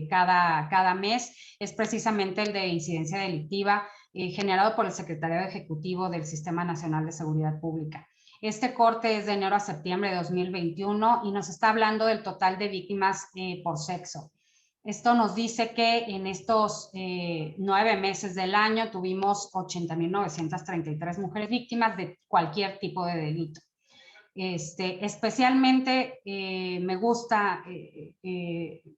cada mes es precisamente el de incidencia delictiva generado por el Secretariado Ejecutivo del Sistema Nacional de Seguridad Pública. Este corte es de enero a septiembre de 2021 y nos está hablando del total de víctimas por sexo. Esto nos dice que en estos 9 meses del año tuvimos 80.933 mujeres víctimas de cualquier tipo de delito. Especialmente me gusta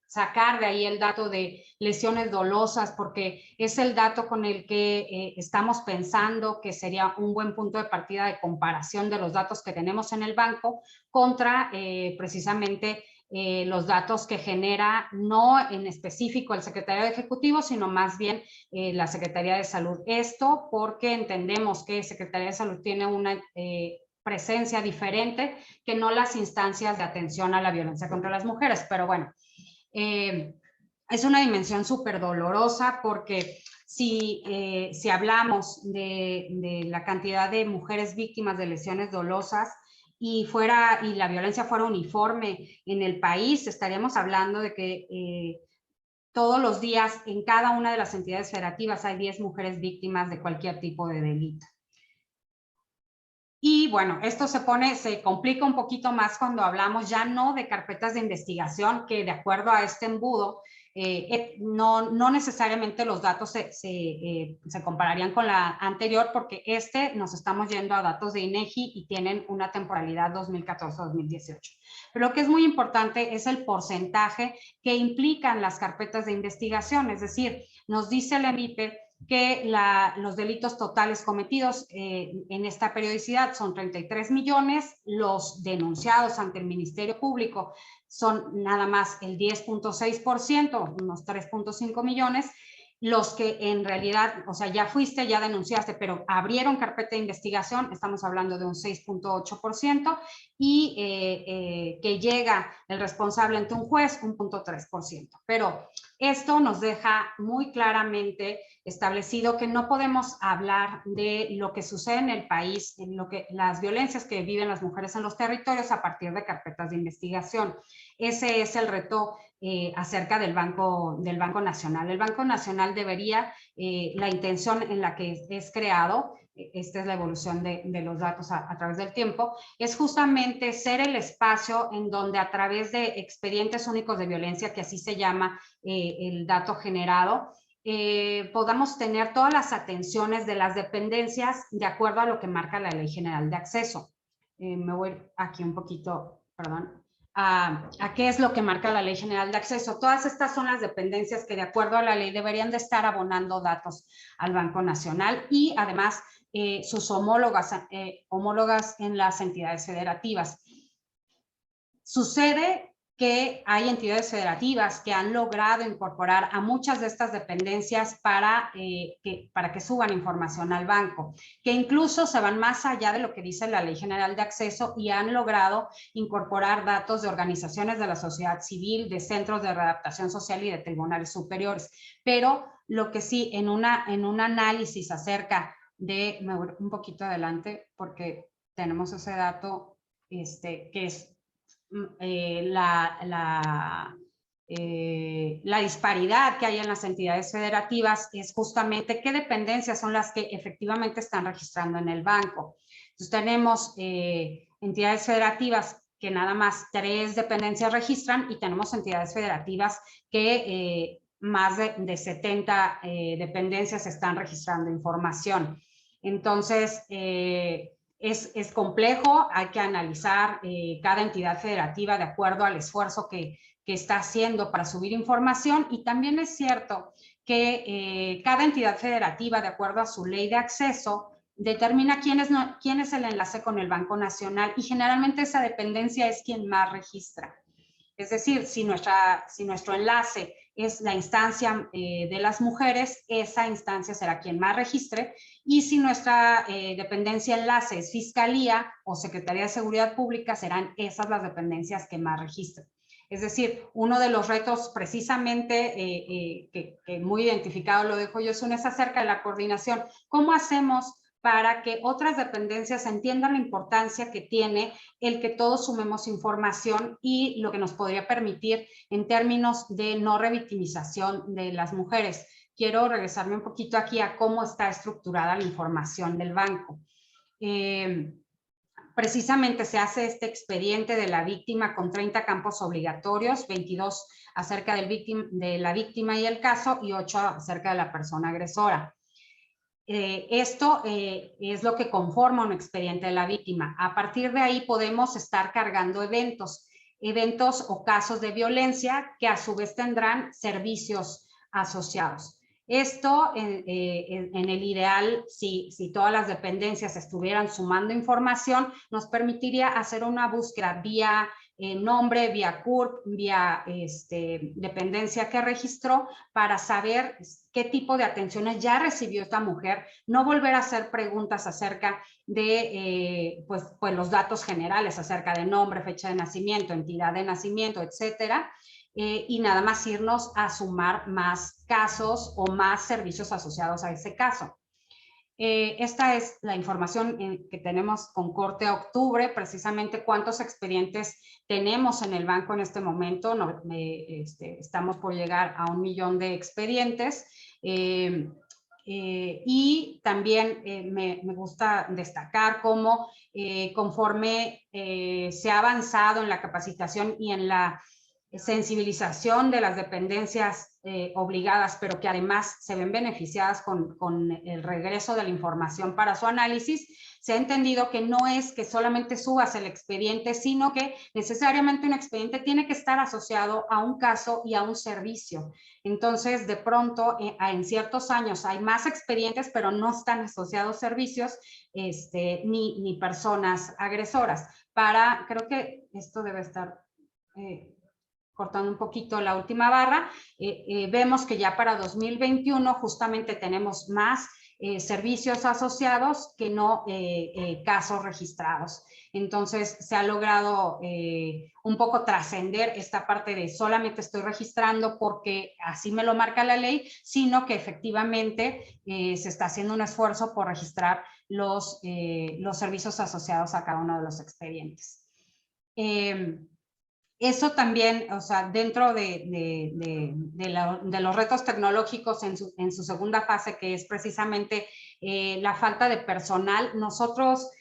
sacar de ahí el dato de lesiones dolosas porque es el dato con el que estamos pensando que sería un buen punto de partida de comparación de los datos que tenemos en el banco contra precisamente los datos que genera no en específico el Secretario Ejecutivo, sino más bien la Secretaría de Salud. Esto porque entendemos que Secretaría de Salud tiene una presencia diferente que no las instancias de atención a la violencia contra las mujeres. Pero bueno, es una dimensión súper dolorosa porque si hablamos de la cantidad de mujeres víctimas de lesiones dolosas, y la violencia fuera uniforme en el país, estaríamos hablando de que todos los días en cada una de las entidades federativas hay 10 mujeres víctimas de cualquier tipo de delito. Y bueno, esto se complica un poquito más cuando hablamos ya no de carpetas de investigación, que de acuerdo a este embudo, no necesariamente los datos se compararían con la anterior, porque nos estamos yendo a datos de INEGI y tienen una temporalidad 2014-2018. Pero lo que es muy importante es el porcentaje que implican las carpetas de investigación, es decir, nos dice el EMIPE que los delitos totales cometidos en esta periodicidad son 33 millones, los denunciados ante el Ministerio Público son nada más el 10.6%, unos 3.5 millones, los que en realidad, o sea, ya denunciaste, pero abrieron carpeta de investigación, estamos hablando de un 6.8%, y que llega el responsable ante un juez, un 0.3%. Pero esto nos deja muy claramente establecido que no podemos hablar de lo que sucede en el país, las violencias que viven las mujeres en los territorios a partir de carpetas de investigación. Ese es el reto acerca del Banco Nacional. El Banco Nacional debería, la intención en la que es creado, esta es la evolución de los datos a través del tiempo, es justamente ser el espacio en donde a través de expedientes únicos de violencia, que así se llama el dato generado, podamos tener todas las atenciones de las dependencias de acuerdo a lo que marca la Ley General de Acceso. Me voy aquí un poquito, perdón, a qué es lo que marca la Ley General de Acceso. Todas estas son las dependencias que de acuerdo a la ley deberían de estar abonando datos al Banco Nacional y además sus homólogas en las entidades federativas. Sucede que hay entidades federativas que han logrado incorporar a muchas de estas dependencias para que suban información al banco, que incluso se van más allá de lo que dice la Ley General de Acceso y han logrado incorporar datos de organizaciones de la sociedad civil, de centros de readaptación social y de tribunales superiores. Pero lo que sí, en un análisis acerca de, me voy un poquito adelante porque tenemos ese dato que es la disparidad que hay en las entidades federativas, es justamente qué dependencias son las que efectivamente están registrando en el banco. Entonces tenemos entidades federativas que nada más 3 dependencias registran y tenemos entidades federativas que más de 70 dependencias están registrando información. Entonces, es complejo, hay que analizar cada entidad federativa de acuerdo al esfuerzo que está haciendo para subir información, y también es cierto que cada entidad federativa, de acuerdo a su ley de acceso, determina quién es el enlace con el Banco Nacional, y generalmente esa dependencia es quien más registra. Es decir, si nuestro enlace es la instancia de las mujeres, esa instancia será quien más registre, y si nuestra dependencia enlace es Fiscalía o Secretaría de Seguridad Pública, serán esas las dependencias que más registren. Es decir, uno de los retos precisamente que muy identificado lo dejo yo, es acerca de la coordinación. ¿Cómo hacemos para que otras dependencias entiendan la importancia que tiene el que todos sumemos información y lo que nos podría permitir en términos de no revictimización de las mujeres? Quiero regresarme un poquito aquí a cómo está estructurada la información del banco. Precisamente se hace este expediente de la víctima con 30 campos obligatorios, 22 acerca de la víctima y el caso, y 8 acerca de la persona agresora. Esto es lo que conforma un expediente de la víctima. A partir de ahí podemos estar cargando eventos o casos de violencia que a su vez tendrán servicios asociados. Esto en el ideal, si todas las dependencias estuvieran sumando información, nos permitiría hacer una búsqueda vía nombre, vía CURP, vía dependencia que registró, para saber qué tipo de atenciones ya recibió esta mujer, no volver a hacer preguntas acerca de pues los datos generales acerca de nombre, fecha de nacimiento, entidad de nacimiento, etcétera, y nada más irnos a sumar más casos o más servicios asociados a ese caso. Esta es la información que tenemos con corte a octubre, precisamente cuántos expedientes tenemos en el banco en este momento. Estamos por llegar a 1 millón de expedientes. Y también me gusta destacar cómo conforme se ha avanzado en la capacitación y en la sensibilización de las dependencias obligadas, pero que además se ven beneficiadas con el regreso de la información para su análisis, se ha entendido que no es que solamente subas el expediente, sino que necesariamente un expediente tiene que estar asociado a un caso y a un servicio. Entonces, de pronto, en ciertos años hay más expedientes, pero no están asociados servicios ni personas agresoras. Creo que esto debe estar cortando un poquito la última barra, vemos que ya para 2021 justamente tenemos más servicios asociados que no casos registrados. Entonces se ha logrado un poco trascender esta parte de solamente estoy registrando porque así me lo marca la ley, sino que efectivamente se está haciendo un esfuerzo por registrar los servicios asociados a cada uno de los expedientes. Eso también, o sea, dentro de los retos tecnológicos en su segunda fase, que es precisamente la falta de personal, nosotros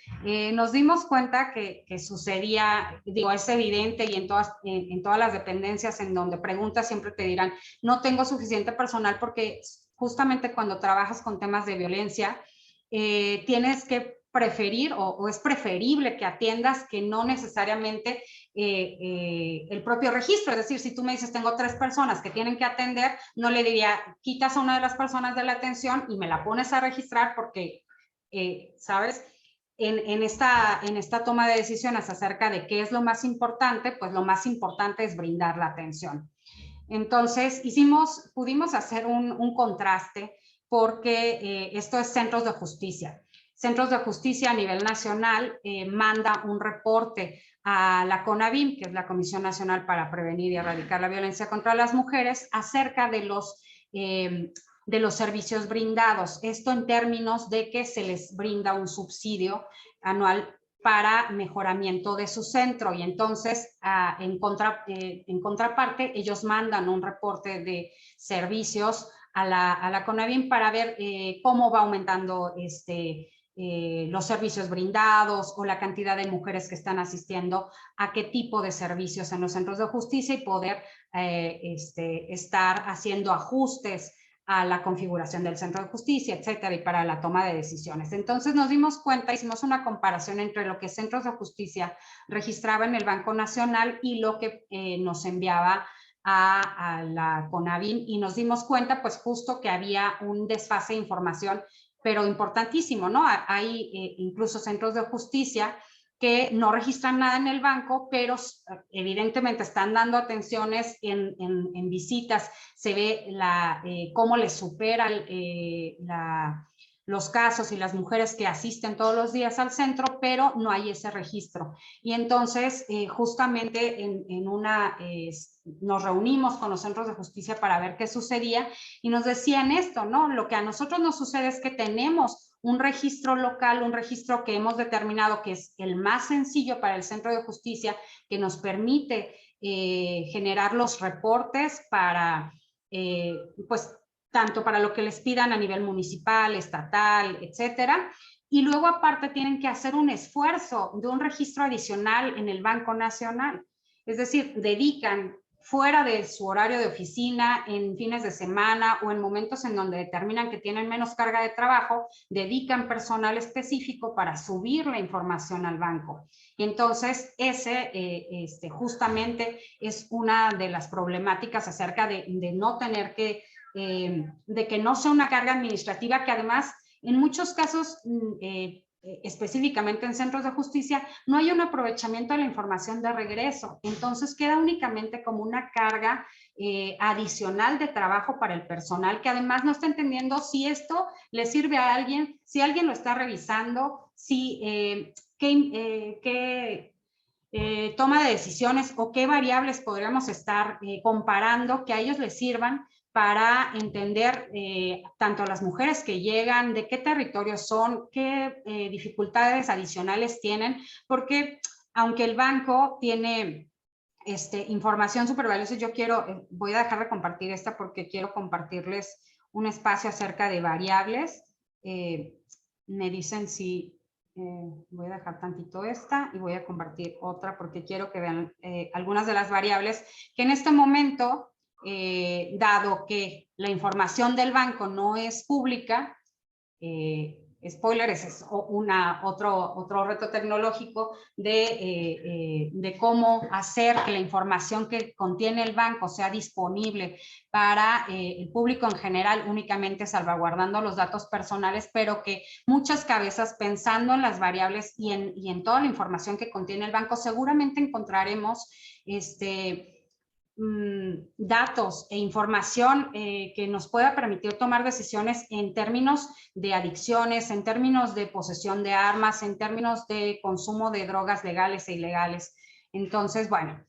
nos dimos cuenta que sucedía, digo, es evidente, y en todas las dependencias en donde preguntas siempre te dirán, no tengo suficiente personal, porque justamente cuando trabajas con temas de violencia, tienes que preferir o es preferible que atiendas que no necesariamente el propio registro. Es decir, si tú me dices tengo 3 personas que tienen que atender, no le diría quitas a una de las personas de la atención y me la pones a registrar porque, ¿sabes? en esta toma de decisiones acerca de qué es lo más importante, pues lo más importante es brindar la atención. Entonces, pudimos hacer un contraste porque esto es centros de justicia. Centros de justicia a nivel nacional manda un reporte a la CONAVIM, que es la Comisión Nacional para Prevenir y Erradicar la Violencia contra las Mujeres, acerca de los servicios brindados. Esto en términos de que se les brinda un subsidio anual para mejoramiento de su centro, y entonces en contraparte ellos mandan un reporte de servicios a la CONAVIM para ver cómo va aumentando los servicios brindados o la cantidad de mujeres que están asistiendo a qué tipo de servicios en los centros de justicia y poder estar haciendo ajustes a la configuración del centro de justicia, etcétera, y para la toma de decisiones. Entonces nos dimos cuenta, hicimos una comparación entre lo que centros de justicia registraba en el Banco Nacional y lo que nos enviaba a la CONAVIM, y nos dimos cuenta pues justo que había un desfase de información, pero importantísimo, ¿no? Hay incluso centros de justicia que no registran nada en el banco, pero evidentemente están dando atenciones en visitas. Se ve cómo les superan los casos y las mujeres que asisten todos los días al centro, pero no hay ese registro. Y entonces, justamente nos reunimos con los centros de justicia para ver qué sucedía y nos decían esto, ¿no? Lo que a nosotros nos sucede es que tenemos un registro local, un registro que hemos determinado que es el más sencillo para el centro de justicia, que nos permite generar los reportes para, pues, tanto para lo que les pidan a nivel municipal, estatal, etcétera. Y luego aparte tienen que hacer un esfuerzo de un registro adicional en el Banco Nacional. Es decir, dedican fuera de su horario de oficina, en fines de semana o en momentos en donde determinan que tienen menos carga de trabajo, dedican personal específico para subir la información al banco. Y entonces justamente es una de las problemáticas acerca de no tener que, de que no sea una carga administrativa que además en muchos casos específicamente en centros de justicia, no hay un aprovechamiento de la información de regreso. Entonces queda únicamente como una carga adicional de trabajo para el personal, que además no está entendiendo si esto le sirve a alguien, si alguien lo está revisando, si qué toma de decisiones o qué variables podríamos estar comparando que a ellos les sirvan para entender tanto las mujeres que llegan, de qué territorios son, qué dificultades adicionales tienen, porque aunque el banco tiene información súper valiosa, voy a dejar de compartir esta porque quiero compartirles un espacio acerca de variables. Me dicen si voy a dejar tantito esta y voy a compartir otra porque quiero que vean algunas de las variables que en este momento, dado que la información del banco no es pública, spoiler, ese es otro reto tecnológico de cómo hacer que la información que contiene el banco sea disponible para el público en general, únicamente salvaguardando los datos personales, pero que muchas cabezas pensando en las variables y en toda la información que contiene el banco, seguramente encontraremos datos e información que nos pueda permitir tomar decisiones en términos de adicciones, en términos de posesión de armas, en términos de consumo de drogas legales e ilegales. Entonces, bueno,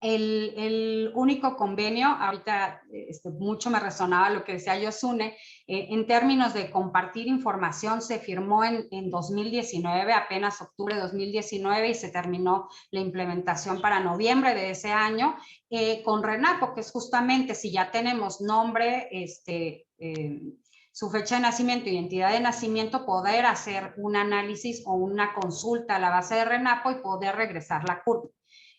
el único convenio, ahorita mucho me resonaba lo que decía Yosune, en términos de compartir información se firmó en 2019, apenas octubre de 2019, y se terminó la implementación para noviembre de ese año con RENAPO, que es justamente si ya tenemos nombre, su fecha de nacimiento y identidad de nacimiento, poder hacer un análisis o una consulta a la base de RENAPO y poder regresar la CURP.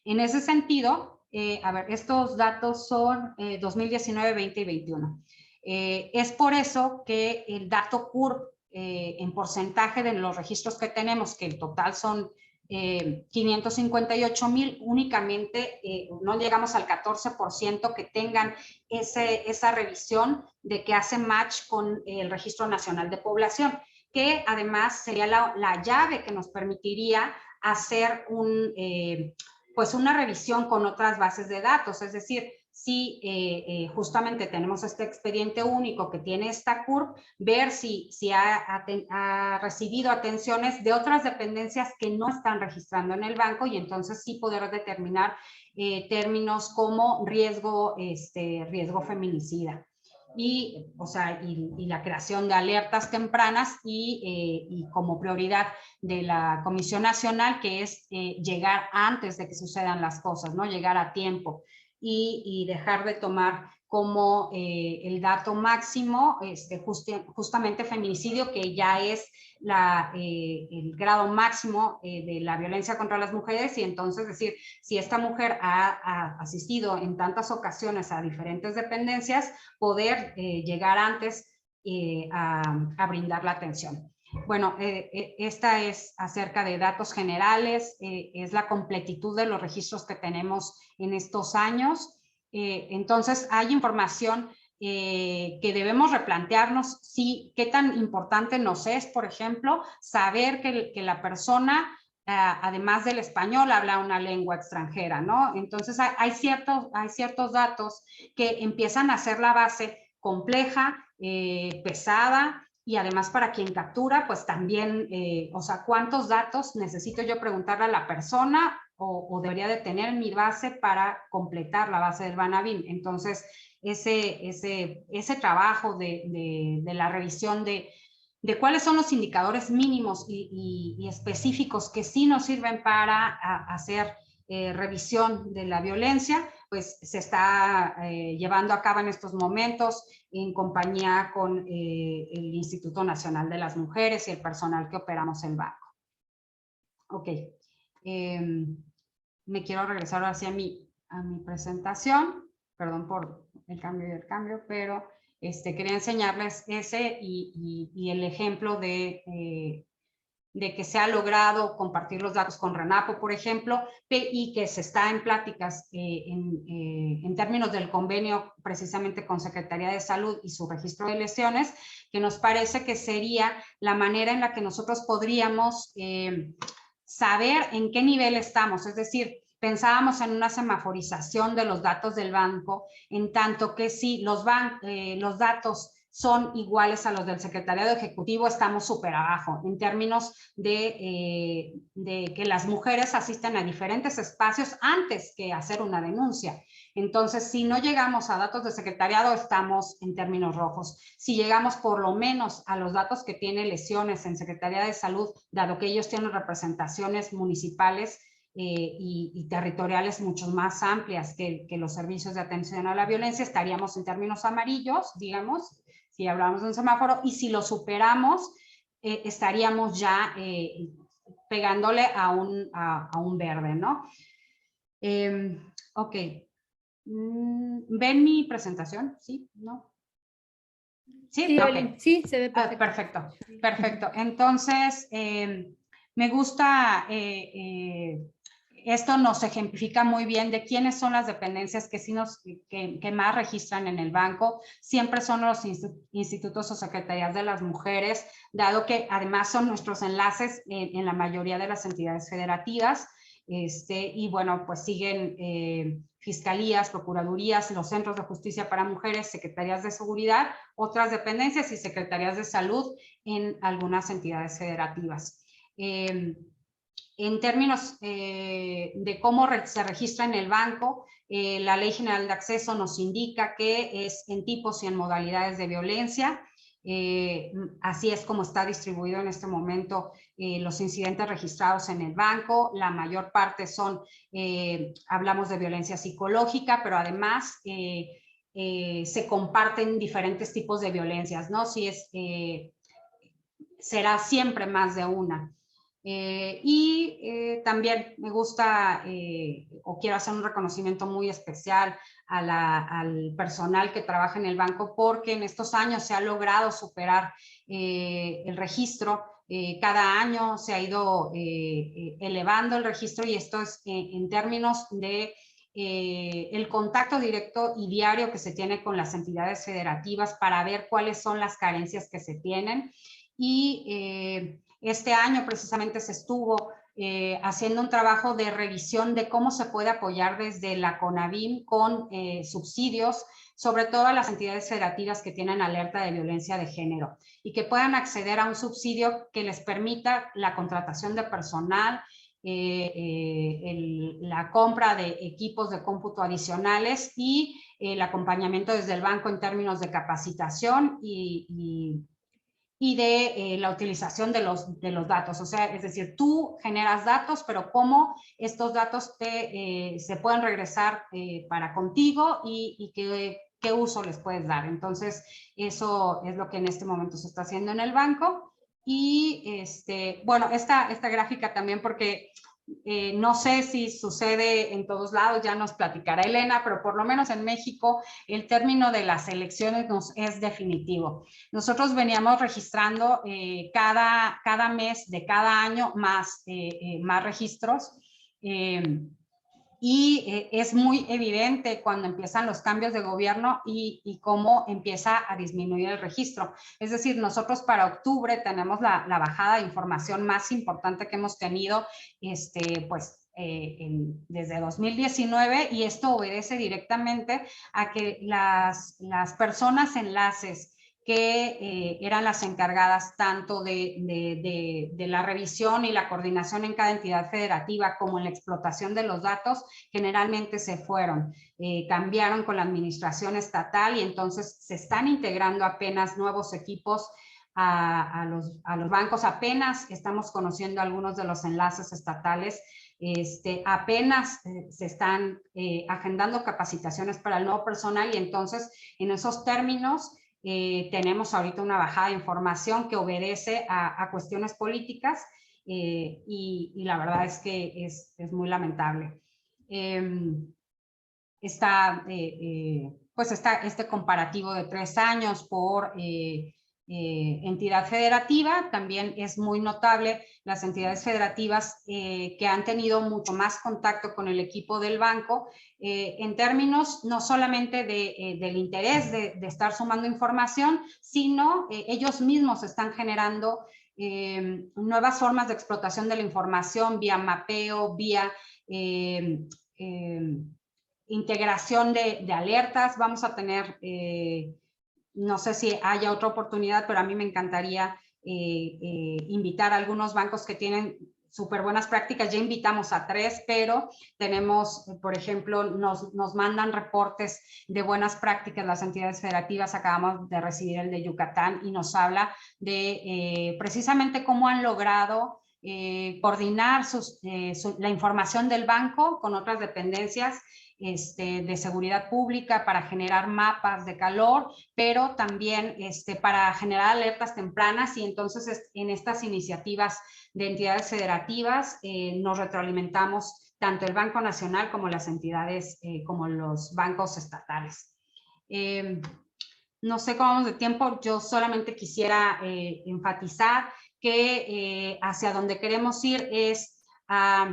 En ese sentido, a ver, estos datos son 2019, 20 y 21. Es por eso que el dato CURP en porcentaje de los registros que tenemos, que en total son 558,000 únicamente, no llegamos al 14% que tengan esa revisión de que hace match con el Registro Nacional de Población, que además sería la llave que nos permitiría hacer pues una revisión con otras bases de datos. Es decir, si justamente tenemos este expediente único que tiene esta CURP, ver si ha recibido atenciones de otras dependencias que no están registrando en el banco, y entonces sí poder determinar términos como riesgo feminicida. Y la creación de alertas tempranas y como prioridad de la Comisión Nacional, que es llegar antes de que sucedan las cosas, ¿no? Llegar a tiempo y dejar de tomar como el dato máximo justamente feminicidio, que ya es el grado máximo de la violencia contra las mujeres, y entonces decir, si esta mujer ha asistido en tantas ocasiones a diferentes dependencias, poder llegar antes a brindar la atención. Bueno, esta es acerca de datos generales, es la completitud de los registros que tenemos en estos años. Entonces, hay información que debemos replantearnos, qué tan importante nos es, por ejemplo, saber que la persona, además del español, habla una lengua extranjera, ¿no? Entonces, hay ciertos datos que empiezan a ser la base compleja, pesada, y además para quien captura, pues también, ¿cuántos datos necesito yo preguntarle a la persona o debería de tener en mi base para completar la base del Banabim? Entonces, ese trabajo de la revisión de cuáles son los indicadores mínimos y específicos que sí nos sirven para hacer revisión de la violencia, pues se está llevando a cabo en estos momentos en compañía con el Instituto Nacional de las Mujeres y el personal que operamos en banco. Ok. Me quiero regresar ahora sí a mi presentación. Perdón por el cambio, pero quería enseñarles ese y el ejemplo de que se ha logrado compartir los datos con RENAPO, por ejemplo, y que se está en pláticas en términos del convenio precisamente con Secretaría de Salud y su registro de lesiones, que nos parece que sería la manera en la que nosotros podríamos saber en qué nivel estamos. Es decir, pensábamos en una semaforización de los datos del banco, en tanto que si los datos son iguales a los del Secretariado Ejecutivo, estamos súper abajo en términos de que las mujeres asisten a diferentes espacios antes que hacer una denuncia. Entonces, si no llegamos a datos de secretariado, estamos en términos rojos. Si llegamos por lo menos a los datos que tiene lesiones en Secretaría de Salud, dado que ellos tienen representaciones municipales y territoriales mucho más amplias que los servicios de atención a la violencia, estaríamos en términos amarillos, digamos, si hablamos de un semáforo, y si lo superamos, estaríamos ya pegándole a un verde, ¿no? Ok. ¿Ven mi presentación? ¿Sí? ¿No? Sí, sí, okay. Sí, se ve perfecto. Perfecto. Entonces, me gusta, esto nos ejemplifica muy bien de quiénes son las dependencias que más registran en el banco. Siempre son los institutos o secretarías de las mujeres, dado que además son nuestros enlaces en la mayoría de las entidades federativas. Y bueno, pues siguen fiscalías, procuradurías, los centros de justicia para mujeres, secretarías de seguridad, otras dependencias y secretarías de salud en algunas entidades federativas. En términos de cómo se registra en el banco, la Ley General de Acceso nos indica que es en tipos y en modalidades de violencia. Así es como está distribuido en este momento los incidentes registrados en el banco. La mayor parte son, hablamos de violencia psicológica, pero además se comparten diferentes tipos de violencias, ¿no? Si es, será siempre más de una. También me gusta o quiero hacer un reconocimiento muy especial al personal que trabaja en el banco, porque en estos años se ha logrado superar el registro. Cada año se ha ido elevando el registro y esto es en términos de el contacto directo y diario que se tiene con las entidades federativas para ver cuáles son las carencias que se tienen. Y este año precisamente se estuvo haciendo un trabajo de revisión de cómo se puede apoyar desde la CONAVIM con subsidios, sobre todo a las entidades federativas que tienen alerta de violencia de género y que puedan acceder a un subsidio que les permita la contratación de personal, la compra de equipos de cómputo adicionales y el acompañamiento desde el banco en términos de capacitación y de la utilización de los datos. O sea, es decir, tú generas datos, pero cómo estos datos se pueden regresar para contigo y qué uso les puedes dar. Entonces, eso es lo que en este momento se está haciendo en el banco. Y bueno, esta gráfica también porque no sé si sucede en todos lados, ya nos platicará Elena, pero por lo menos en México el término de las elecciones nos es definitivo. Nosotros veníamos registrando cada mes de cada año más registros. Y es muy evidente cuando empiezan los cambios de gobierno y cómo empieza a disminuir el registro. Es decir, nosotros para octubre tenemos la bajada de información más importante que hemos tenido desde 2019 y esto obedece directamente a que las personas enlaces que eran las encargadas tanto de la revisión y la coordinación en cada entidad federativa como en la explotación de los datos, generalmente se fueron, cambiaron con la administración estatal y entonces se están integrando apenas nuevos equipos a los bancos. Apenas estamos conociendo algunos de los enlaces estatales. Apenas se están agendando capacitaciones para el nuevo personal y entonces en esos términos tenemos ahorita una bajada de información que obedece a cuestiones políticas y la verdad es que es muy lamentable. Está este comparativo de 3 años por entidad federativa, también es muy notable las entidades federativas que han tenido mucho más contacto con el equipo del banco en términos no solamente del interés de estar sumando información, sino ellos mismos están generando nuevas formas de explotación de la información vía mapeo, vía integración de alertas. Vamos a tener no sé si haya otra oportunidad, pero a mí me encantaría invitar a algunos bancos que tienen súper buenas prácticas. Ya invitamos a 3, pero tenemos, por ejemplo, nos mandan reportes de buenas prácticas las entidades federativas. Acabamos de recibir el de Yucatán y nos habla de precisamente cómo han logrado coordinar la información del banco con otras dependencias de seguridad pública para generar mapas de calor, pero también para generar alertas tempranas y entonces en estas iniciativas de entidades federativas nos retroalimentamos tanto el Banco Nacional como las entidades, como los bancos estatales. No sé cómo vamos de tiempo, yo solamente quisiera enfatizar que hacia donde queremos ir es a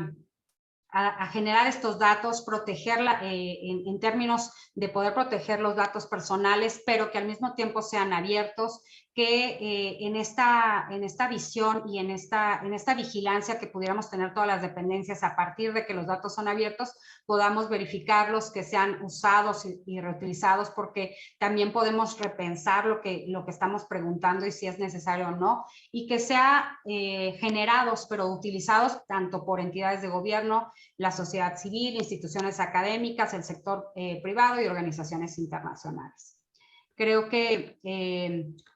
generar estos datos, protegerla en términos de poder proteger los datos personales, pero que al mismo tiempo sean abiertos, que en esta visión y en esta vigilancia que pudiéramos tener todas las dependencias a partir de que los datos son abiertos, podamos verificarlos, que sean usados y reutilizados, porque también podemos repensar lo que estamos preguntando y si es necesario o no, y que sea generados, pero utilizados tanto por entidades de gobierno, la sociedad civil, instituciones académicas, el sector privado y organizaciones internacionales. Creo que,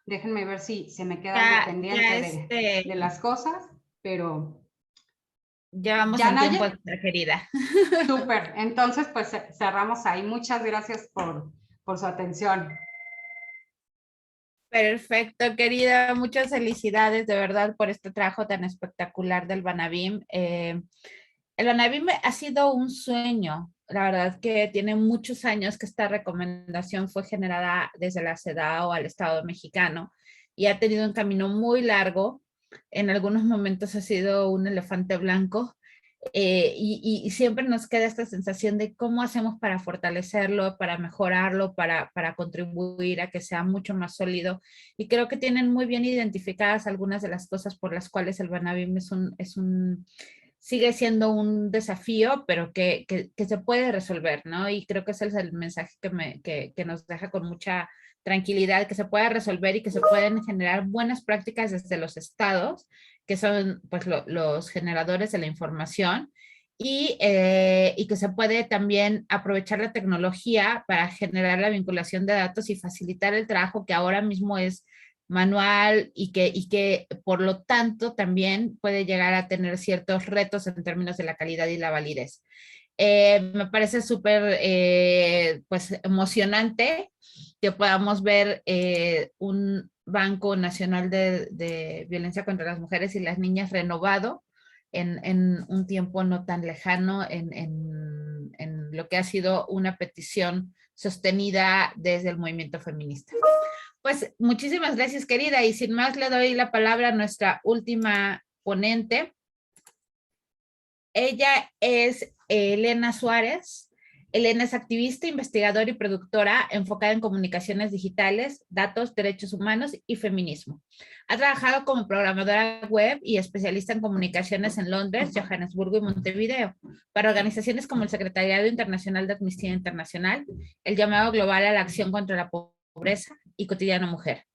déjenme ver si se me queda algo pendiente de las cosas, pero... Ya vamos en tiempo, querida. Súper, entonces pues cerramos ahí. Muchas gracias por su atención. Perfecto, querida. Muchas felicidades de verdad por este trabajo tan espectacular del Banabim. El Banabim ha sido un sueño. La verdad que tiene muchos años que esta recomendación fue generada desde la CEDAW al Estado mexicano y ha tenido un camino muy largo. En algunos momentos ha sido un elefante blanco, y siempre nos queda esta sensación de cómo hacemos para fortalecerlo, para mejorarlo, para contribuir a que sea mucho más sólido. Y creo que tienen muy bien identificadas algunas de las cosas por las cuales el Banabim sigue siendo un desafío, pero que se puede resolver, ¿no? Y creo que ese es el mensaje que nos deja con mucha tranquilidad, que se pueda resolver y que se pueden generar buenas prácticas desde los estados, que son pues los generadores de la información, y que se puede también aprovechar la tecnología para generar la vinculación de datos y facilitar el trabajo que ahora mismo es manual, y que por lo tanto también puede llegar a tener ciertos retos en términos de la calidad y la validez. Me parece súper pues emocionante que podamos ver un Banco Nacional de Violencia contra las Mujeres y las Niñas renovado en un tiempo no tan lejano, en lo que ha sido una petición sostenida desde el movimiento feminista. Pues muchísimas gracias, querida, y sin más le doy la palabra a nuestra última ponente. Ella es Elena Suárez. Elena es activista, investigadora y productora enfocada en comunicaciones digitales, datos, derechos humanos y feminismo. Ha trabajado como programadora web y especialista en comunicaciones en Londres, Johannesburgo y Montevideo, para organizaciones como el Secretariado Internacional de Amnistía Internacional, el Llamado Global a la Acción contra la Pobreza y Cotidiano Mujer.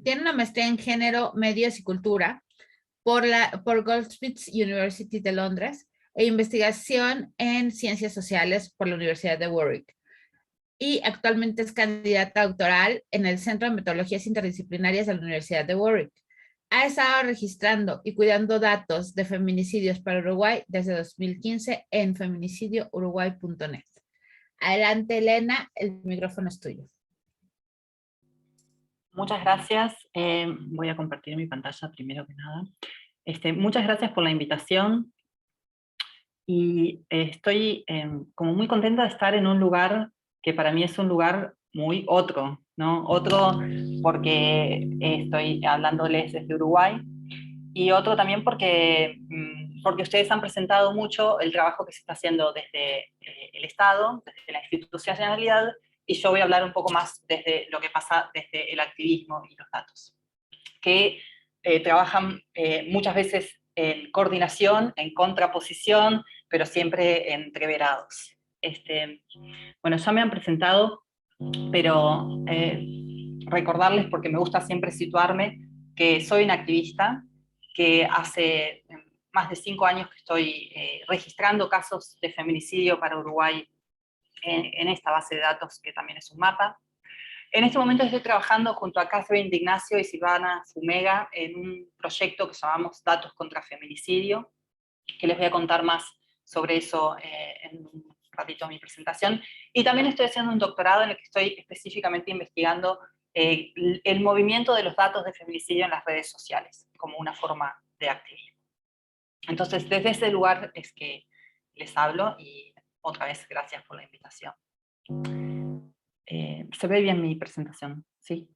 Tiene una maestría en género, medios y cultura por Goldsmiths University de Londres, e investigación en ciencias sociales por la Universidad de Warwick. Y actualmente es candidata doctoral en el Centro de Metodologías Interdisciplinarias de la Universidad de Warwick. Ha estado registrando y cuidando datos de feminicidios para Uruguay desde 2015 en feminicidiouruguay.net. Adelante, Elena, el micrófono es tuyo. Muchas gracias. Voy a compartir mi pantalla primero que nada. Muchas gracias por la invitación. Y estoy como muy contenta de estar en un lugar que para mí es un lugar muy otro, ¿no? Otro porque estoy hablándoles desde Uruguay, y otro también porque ustedes han presentado mucho el trabajo que se está haciendo desde el Estado, desde la institucionalidad, y yo voy a hablar un poco más desde lo que pasa desde el activismo y los datos, que trabajan muchas veces en coordinación, en contraposición, pero siempre entreverados. Bueno, ya me han presentado, pero recordarles, porque me gusta siempre situarme, que soy una activista, que hace más de 5 años que estoy registrando casos de feminicidio para Uruguay en esta base de datos, que también es un mapa. En este momento estoy trabajando junto a Catherine D'Ignacio y Silvana Fumega en un proyecto que llamamos Datos contra Feminicidio, que les voy a contar más sobre eso en un ratito de mi presentación. Y también estoy haciendo un doctorado en el que estoy específicamente investigando el movimiento de los datos de feminicidio en las redes sociales, como una forma de activismo. Entonces, desde ese lugar es que les hablo, y otra vez gracias por la invitación. ¿Se ve bien mi presentación? ¿Sí?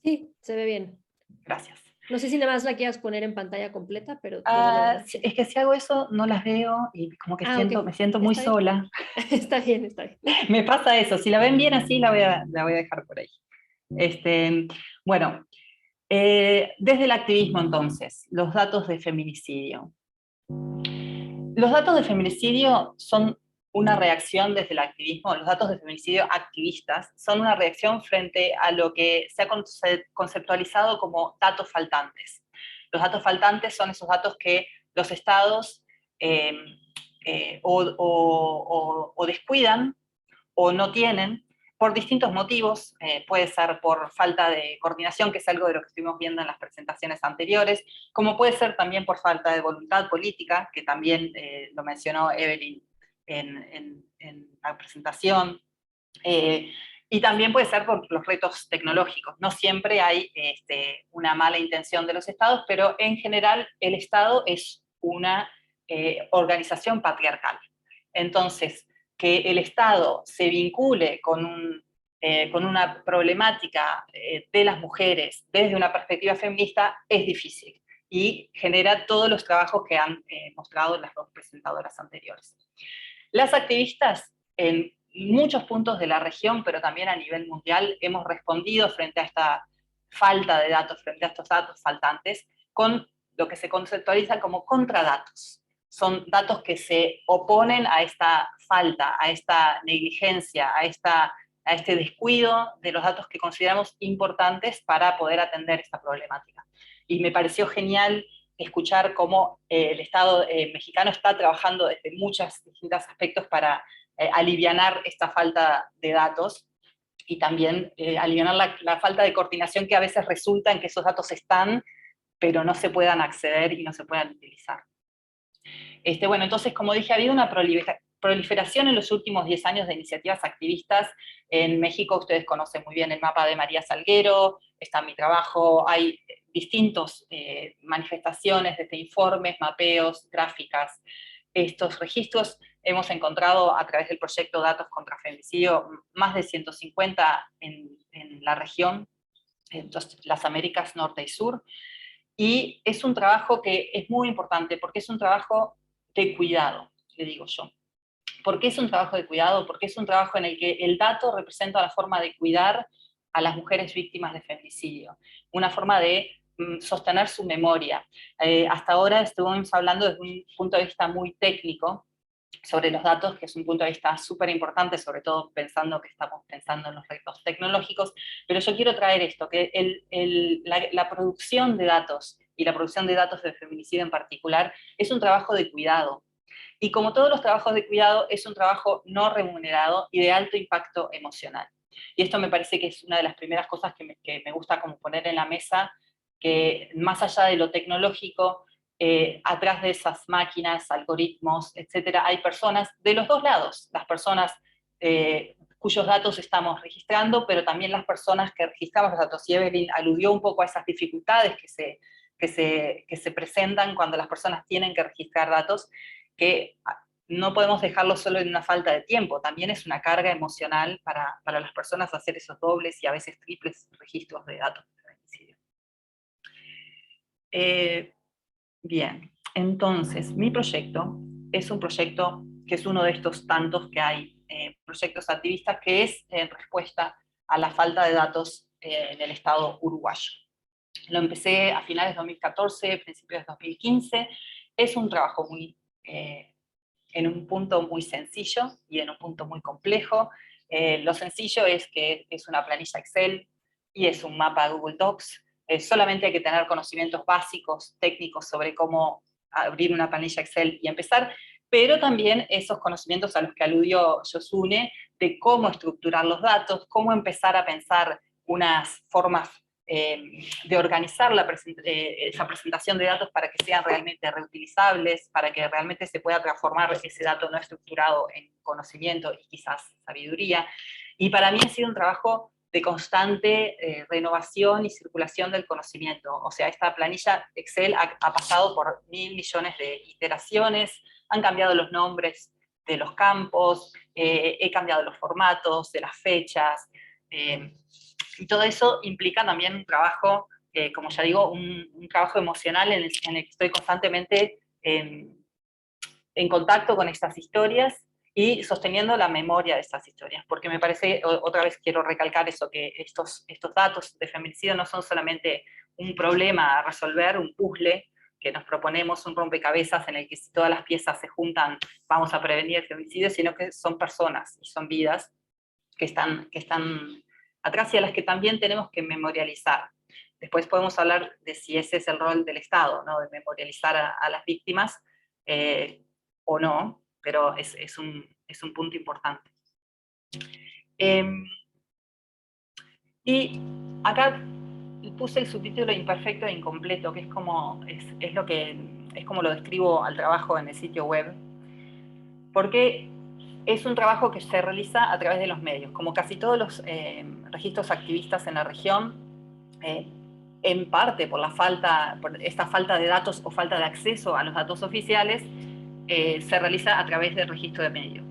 Sí, se ve bien. Gracias. No sé si nada más la quieras poner en pantalla completa, pero... Es que si hago eso, no las veo y como que okay. me siento muy sola. Está bien, está bien. Me pasa eso. Si la ven bien así, la voy a dejar por ahí. Bueno, desde el activismo entonces, los datos de feminicidio. Los datos de feminicidio son una reacción desde el activismo. Los datos de feminicidio activistas son una reacción frente a lo que se ha conceptualizado como datos faltantes. Los datos faltantes son esos datos que los estados o descuidan o no tienen por distintos motivos. Puede ser por falta de coordinación, que es algo de lo que estuvimos viendo en las presentaciones anteriores, como puede ser también por falta de voluntad política, que también lo mencionó Evelyn en la presentación, y también puede ser por los retos tecnológicos. No siempre hay una mala intención de los estados, pero en general el Estado es una organización patriarcal. Entonces, que el Estado se vincule con un con una problemática de las mujeres desde una perspectiva feminista es difícil y genera todos los trabajos que han mostrado las dos presentadoras anteriores. Las activistas en muchos puntos de la región, pero también a nivel mundial, hemos respondido frente a esta falta de datos, frente a estos datos faltantes, con lo que se conceptualiza como contradatos. Son datos que se oponen a esta falta, a esta negligencia, a este descuido de los datos que consideramos importantes para poder atender esta problemática. Y me pareció genial escuchar cómo el Estado mexicano está trabajando desde muchos distintos aspectos para alivianar esta falta de datos y también alivianar la falta de coordinación que a veces resulta en que esos datos están, pero no se puedan acceder y no se puedan utilizar. Bueno, entonces, como dije, ha habido una proliferación en los últimos 10 años de iniciativas activistas. En México ustedes conocen muy bien el mapa de María Salguero, está mi trabajo, hay distintas manifestaciones, desde informes, mapeos, gráficas. Estos registros hemos encontrado a través del proyecto Datos contra Feminicidio más de 150 en la región, entonces, las Américas Norte y Sur, y es un trabajo que es muy importante porque es un trabajo de cuidado, le digo yo. ¿Por qué es un trabajo de cuidado? Porque es un trabajo en el que el dato representa la forma de cuidar a las mujeres víctimas de feminicidio, una forma de sostener su memoria. Hasta ahora estuvimos hablando desde un punto de vista muy técnico sobre los datos, que es un punto de vista súper importante, sobre todo pensando que estamos pensando en los retos tecnológicos, pero yo quiero traer esto, que la producción de datos, y la producción de datos de feminicidio en particular, es un trabajo de cuidado. Y como todos los trabajos de cuidado, es un trabajo no remunerado y de alto impacto emocional. Y esto me parece que es una de las primeras cosas que me gusta como poner en la mesa, que más allá de lo tecnológico, atrás de esas máquinas, algoritmos, etcétera, hay personas de los dos lados, las personas cuyos datos estamos registrando, pero también las personas que registramos los datos. Y Evelyn aludió un poco a esas dificultades que se presentan cuando las personas tienen que registrar datos, que no podemos dejarlo solo en una falta de tiempo, también es una carga emocional para las personas hacer esos dobles y a veces triples registros de datos de feminicidio. Bien, entonces mi proyecto es un proyecto que es uno de estos tantos que hay, proyectos activistas, que es en respuesta a la falta de datos en el Estado uruguayo. Lo empecé a finales de 2014, principios de 2015, es un trabajo muy en un punto muy sencillo y en un punto muy complejo. Lo sencillo es que es una planilla Excel y es un mapa Google Docs. Solamente hay que tener conocimientos básicos, técnicos, sobre cómo abrir una planilla Excel y empezar, pero también esos conocimientos a los que aludió Yosune, de cómo estructurar los datos, cómo empezar a pensar unas formas de organizar esa presentación de datos para que sean realmente reutilizables, para que realmente se pueda transformar ese dato no estructurado en conocimiento y quizás sabiduría. Y para mí ha sido un trabajo de constante renovación y circulación del conocimiento. O sea, esta planilla Excel ha pasado por 1000 millones de iteraciones, han cambiado los nombres de los campos, he cambiado los formatos de las fechas, y todo eso implica también un trabajo, como ya digo, un trabajo emocional en el que estoy constantemente en contacto con estas historias y sosteniendo la memoria de estas historias, porque me parece, otra vez quiero recalcar eso, que estos datos de feminicidio no son solamente un problema a resolver, un puzzle que nos proponemos, un rompecabezas en el que si todas las piezas se juntan vamos a prevenir el feminicidio, sino que son personas y son vidas que están atrás y a las que también tenemos que memorializar. Después podemos hablar de si ese es el rol del Estado, ¿no? De memorializar a las víctimas o no, pero es un punto importante. Y acá puse el subtítulo imperfecto e incompleto, que es como lo describo al trabajo en el sitio web, porque es un trabajo que se realiza a través de los medios. Como casi todos los registros activistas en la región, en parte por esta falta de datos o falta de acceso a los datos oficiales, se realiza a través del registro de medios.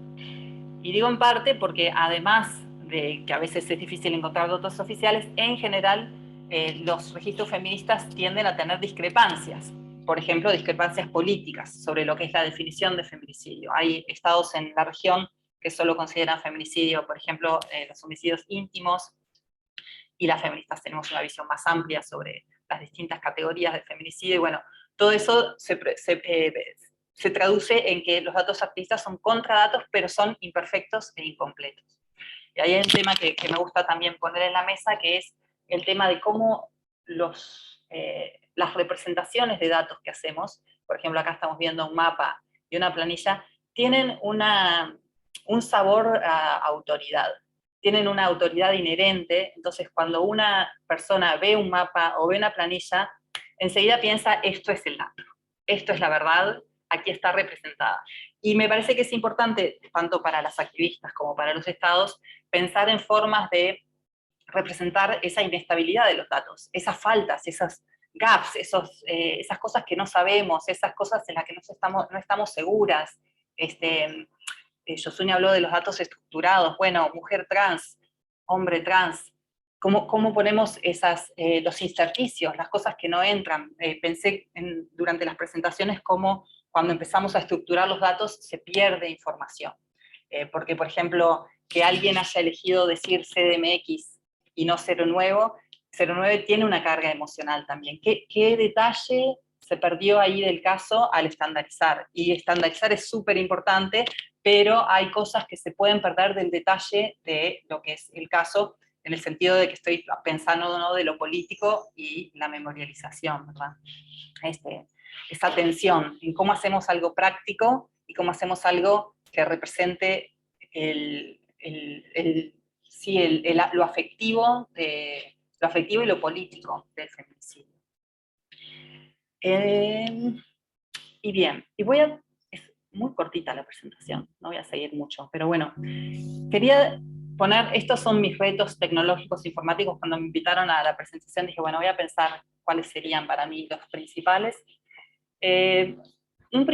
Y digo en parte porque además de que a veces es difícil encontrar datos oficiales, en general los registros feministas tienden a tener discrepancias. Por ejemplo, discrepancias políticas sobre lo que es la definición de feminicidio. Hay estados en la región que solo consideran feminicidio, por ejemplo, los homicidios íntimos, y las feministas tenemos una visión más amplia sobre las distintas categorías de feminicidio, y bueno, todo eso se traduce en que los datos activistas son contradatos, pero son imperfectos e incompletos. Y ahí hay un tema que me gusta también poner en la mesa, que es el tema de cómo las representaciones de datos que hacemos, por ejemplo, acá estamos viendo un mapa y una planilla, tienen un sabor a autoridad. Tienen una autoridad inherente, entonces cuando una persona ve un mapa o ve una planilla, enseguida piensa, esto es el dato, esto es la verdad, aquí está representada. Y me parece que es importante, tanto para las activistas como para los estados, pensar en formas de representar esa inestabilidad de los datos, esas faltas, esas gaps, esas cosas que no sabemos, esas cosas en las que no estamos seguras. Yosuné habló de los datos estructurados, bueno, mujer trans, hombre trans, ¿cómo ponemos los intersticios, las cosas que no entran? Pensé durante las presentaciones cómo cuando empezamos a estructurar los datos se pierde información. Porque, por ejemplo, que alguien haya elegido decir CDMX y no 09 tiene una carga emocional también. ¿Qué detalle se perdió ahí del caso al estandarizar? Y estandarizar es súper importante, pero hay cosas que se pueden perder del detalle de lo que es el caso, en el sentido de que estoy pensando, ¿no?, de lo político y la memorialización, ¿verdad? Esa tensión en cómo hacemos algo práctico y cómo hacemos algo que represente lo afectivo y lo político del feminicidio. Y bien, es muy cortita la presentación, no voy a seguir mucho, pero bueno, quería poner, estos son mis retos tecnológicos informáticos. Cuando me invitaron a la presentación dije, bueno, voy a pensar cuáles serían para mí los principales. Un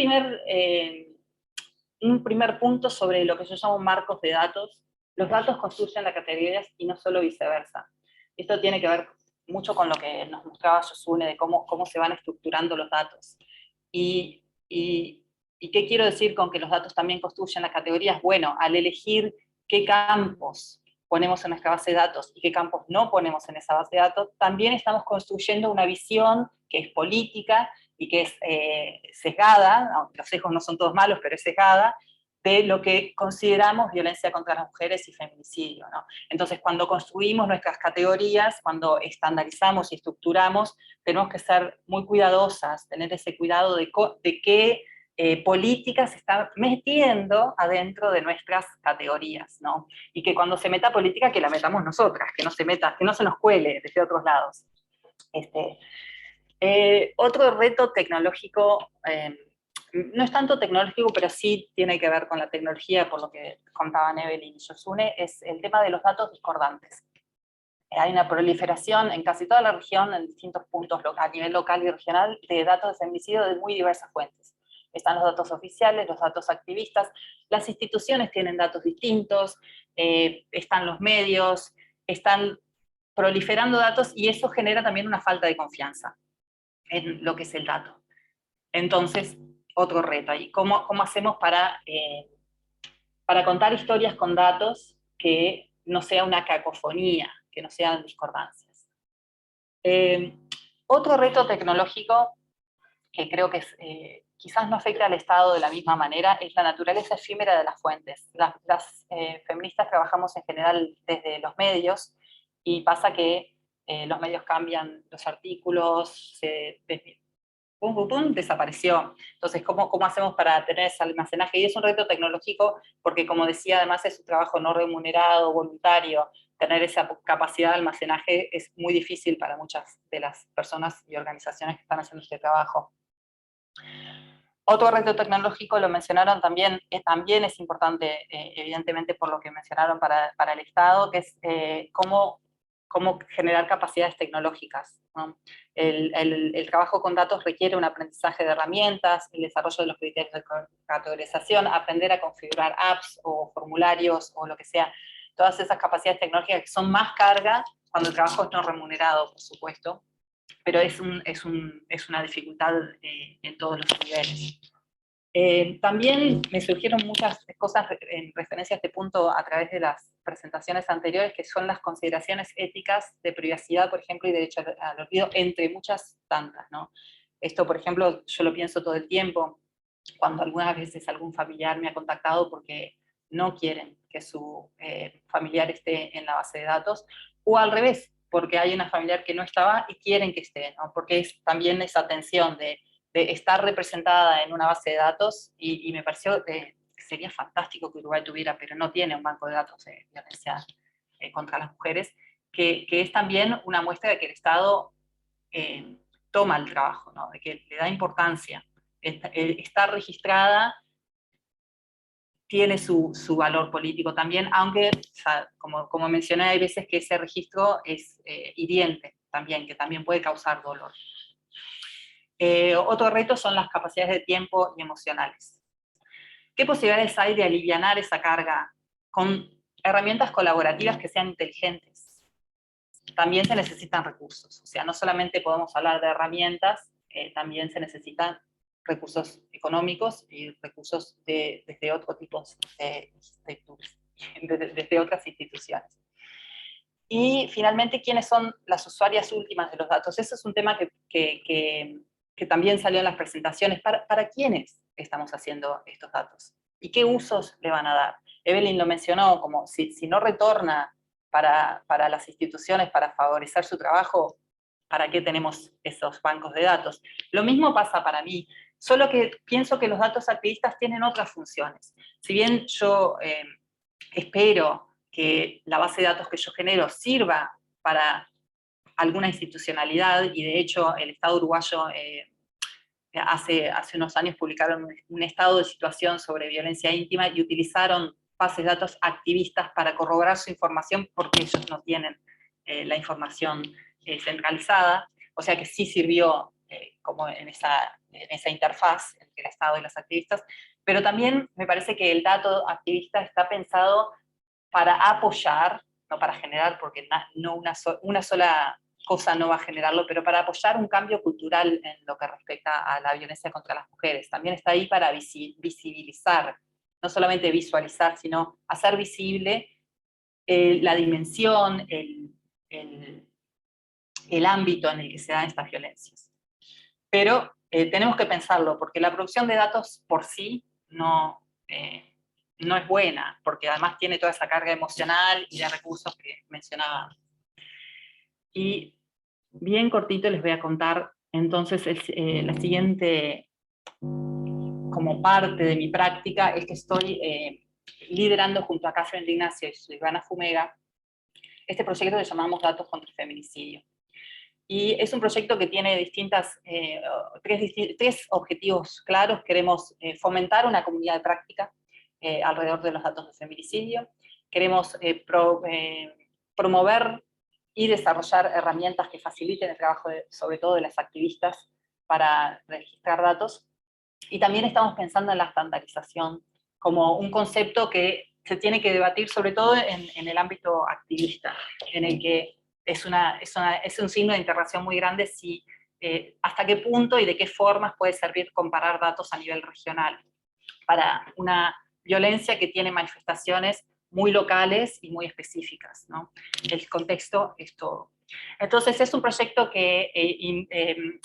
primer punto sobre lo que yo llamo marcos de datos. Los datos construyen las categorías y no solo viceversa. Esto tiene que ver mucho con lo que nos mostraba Yosuné, de cómo se van estructurando los datos. ¿Y qué quiero decir con que los datos también construyen las categorías? Bueno, al elegir qué campos ponemos en nuestra base de datos y qué campos no ponemos en esa base de datos, también estamos construyendo una visión que es política y que es sesgada, aunque los sesgos no son todos malos, pero es sesgada, de lo que consideramos violencia contra las mujeres y feminicidio, ¿no? Entonces, cuando construimos nuestras categorías, cuando estandarizamos y estructuramos, tenemos que ser muy cuidadosas, tener ese cuidado de qué políticas se están metiendo adentro de nuestras categorías, ¿no? Y que cuando se meta política, que la metamos nosotras, que no se nos cuele desde otros lados. Otro reto tecnológico, no es tanto tecnológico, pero sí tiene que ver con la tecnología, por lo que contaban Evelyn y Yosuné, es el tema de los datos discordantes. Hay una proliferación en casi toda la región, en distintos puntos a nivel local y regional, de datos de feminicidio de muy diversas fuentes. Están los datos oficiales, los datos activistas, las instituciones tienen datos distintos, están los medios, están proliferando datos, y eso genera también una falta de confianza en lo que es el dato. Entonces, otro reto ahí, ¿cómo hacemos para contar historias con datos que no sea una cacofonía, que no sean discordancias? Otro reto tecnológico que creo que quizás no afecta al Estado de la misma manera es la naturaleza efímera de las fuentes. Las feministas trabajamos en general desde los medios, y pasa que los medios cambian los artículos, desapareció. Entonces, ¿cómo hacemos para tener ese almacenaje? Y es un reto tecnológico porque, como decía, además es un trabajo no remunerado, voluntario. Tener esa capacidad de almacenaje es muy difícil para muchas de las personas y organizaciones que están haciendo este trabajo. Otro reto tecnológico, lo mencionaron también, también es importante, evidentemente por lo que mencionaron para el Estado, que es cómo generar capacidades tecnológicas, ¿no? El trabajo con datos requiere un aprendizaje de herramientas, el desarrollo de los criterios de categorización, aprender a configurar apps o formularios o lo que sea, todas esas capacidades tecnológicas que son más carga cuando el trabajo es no remunerado, por supuesto, pero es una dificultad en todos los niveles. También me surgieron muchas cosas en referencia a este punto a través de las presentaciones anteriores, que son las consideraciones éticas de privacidad, por ejemplo, y derecho al olvido, entre muchas tantas, ¿no? Esto, por ejemplo, yo lo pienso todo el tiempo, cuando algunas veces algún familiar me ha contactado porque no quieren que su familiar esté en la base de datos, o al revés, porque hay una familiar que no estaba y quieren que esté, ¿no? Porque es también esa tensión de estar representada en una base de datos, y me pareció que sería fantástico que Uruguay tuviera, pero no tiene un banco de datos de violencia contra las mujeres, que es también una muestra de que el Estado toma el trabajo, ¿no? De que le da importancia. Estar registrada tiene su valor político también, aunque, o sea, como mencioné, hay veces que ese registro es hiriente también, que también puede causar dolor. Otro reto son las capacidades de tiempo y emocionales. ¿Qué posibilidades hay de alivianar esa carga con herramientas colaborativas que sean inteligentes? También se necesitan recursos, o sea, no solamente podemos hablar de herramientas, también se necesitan recursos económicos y recursos desde otro tipo desde otras instituciones. Y finalmente, ¿quiénes son las usuarias últimas de los datos? Ese es un tema que también salió en las presentaciones. ¿Para quiénes estamos haciendo estos datos? ¿Y qué usos le van a dar? Evelyn lo mencionó, como si no retorna para las instituciones, para favorecer su trabajo, ¿para qué tenemos esos bancos de datos? Lo mismo pasa para mí, solo que pienso que los datos activistas tienen otras funciones. Si bien yo espero que la base de datos que yo genero sirva para alguna institucionalidad, y de hecho el Estado uruguayo hace unos años publicaron un estado de situación sobre violencia íntima y utilizaron bases de datos activistas para corroborar su información, porque ellos no tienen la información centralizada, o sea que sí sirvió como en esa interfaz entre el Estado y los activistas, pero también me parece que el dato activista está pensado para apoyar, no para generar, porque no una sola cosa no va a generarlo, pero para apoyar un cambio cultural en lo que respecta a la violencia contra las mujeres. También está ahí para visibilizar, no solamente visualizar, sino hacer visible la dimensión, el ámbito en el que se dan estas violencias. Pero tenemos que pensarlo, porque la producción de datos por sí no es buena, porque además tiene toda esa carga emocional y de recursos que mencionaba. Y bien cortito les voy a contar entonces la siguiente, como parte de mi práctica, es que estoy liderando junto a Catherine Ignacio y Silvana Fumega este proyecto que llamamos Datos contra el Feminicidio. Y es un proyecto que tiene tres objetivos claros. Queremos fomentar una comunidad de práctica alrededor de los datos de feminicidio. Queremos promover y desarrollar herramientas que faciliten el trabajo, sobre todo de las activistas, para registrar datos. Y también estamos pensando en la estandarización como un concepto que se tiene que debatir, sobre todo en el ámbito activista, en el que es un signo de interrogación muy grande si hasta qué punto y de qué formas puede servir comparar datos a nivel regional para una violencia que tiene manifestaciones muy locales y muy específicas, ¿no? El contexto es todo. Entonces es un proyecto que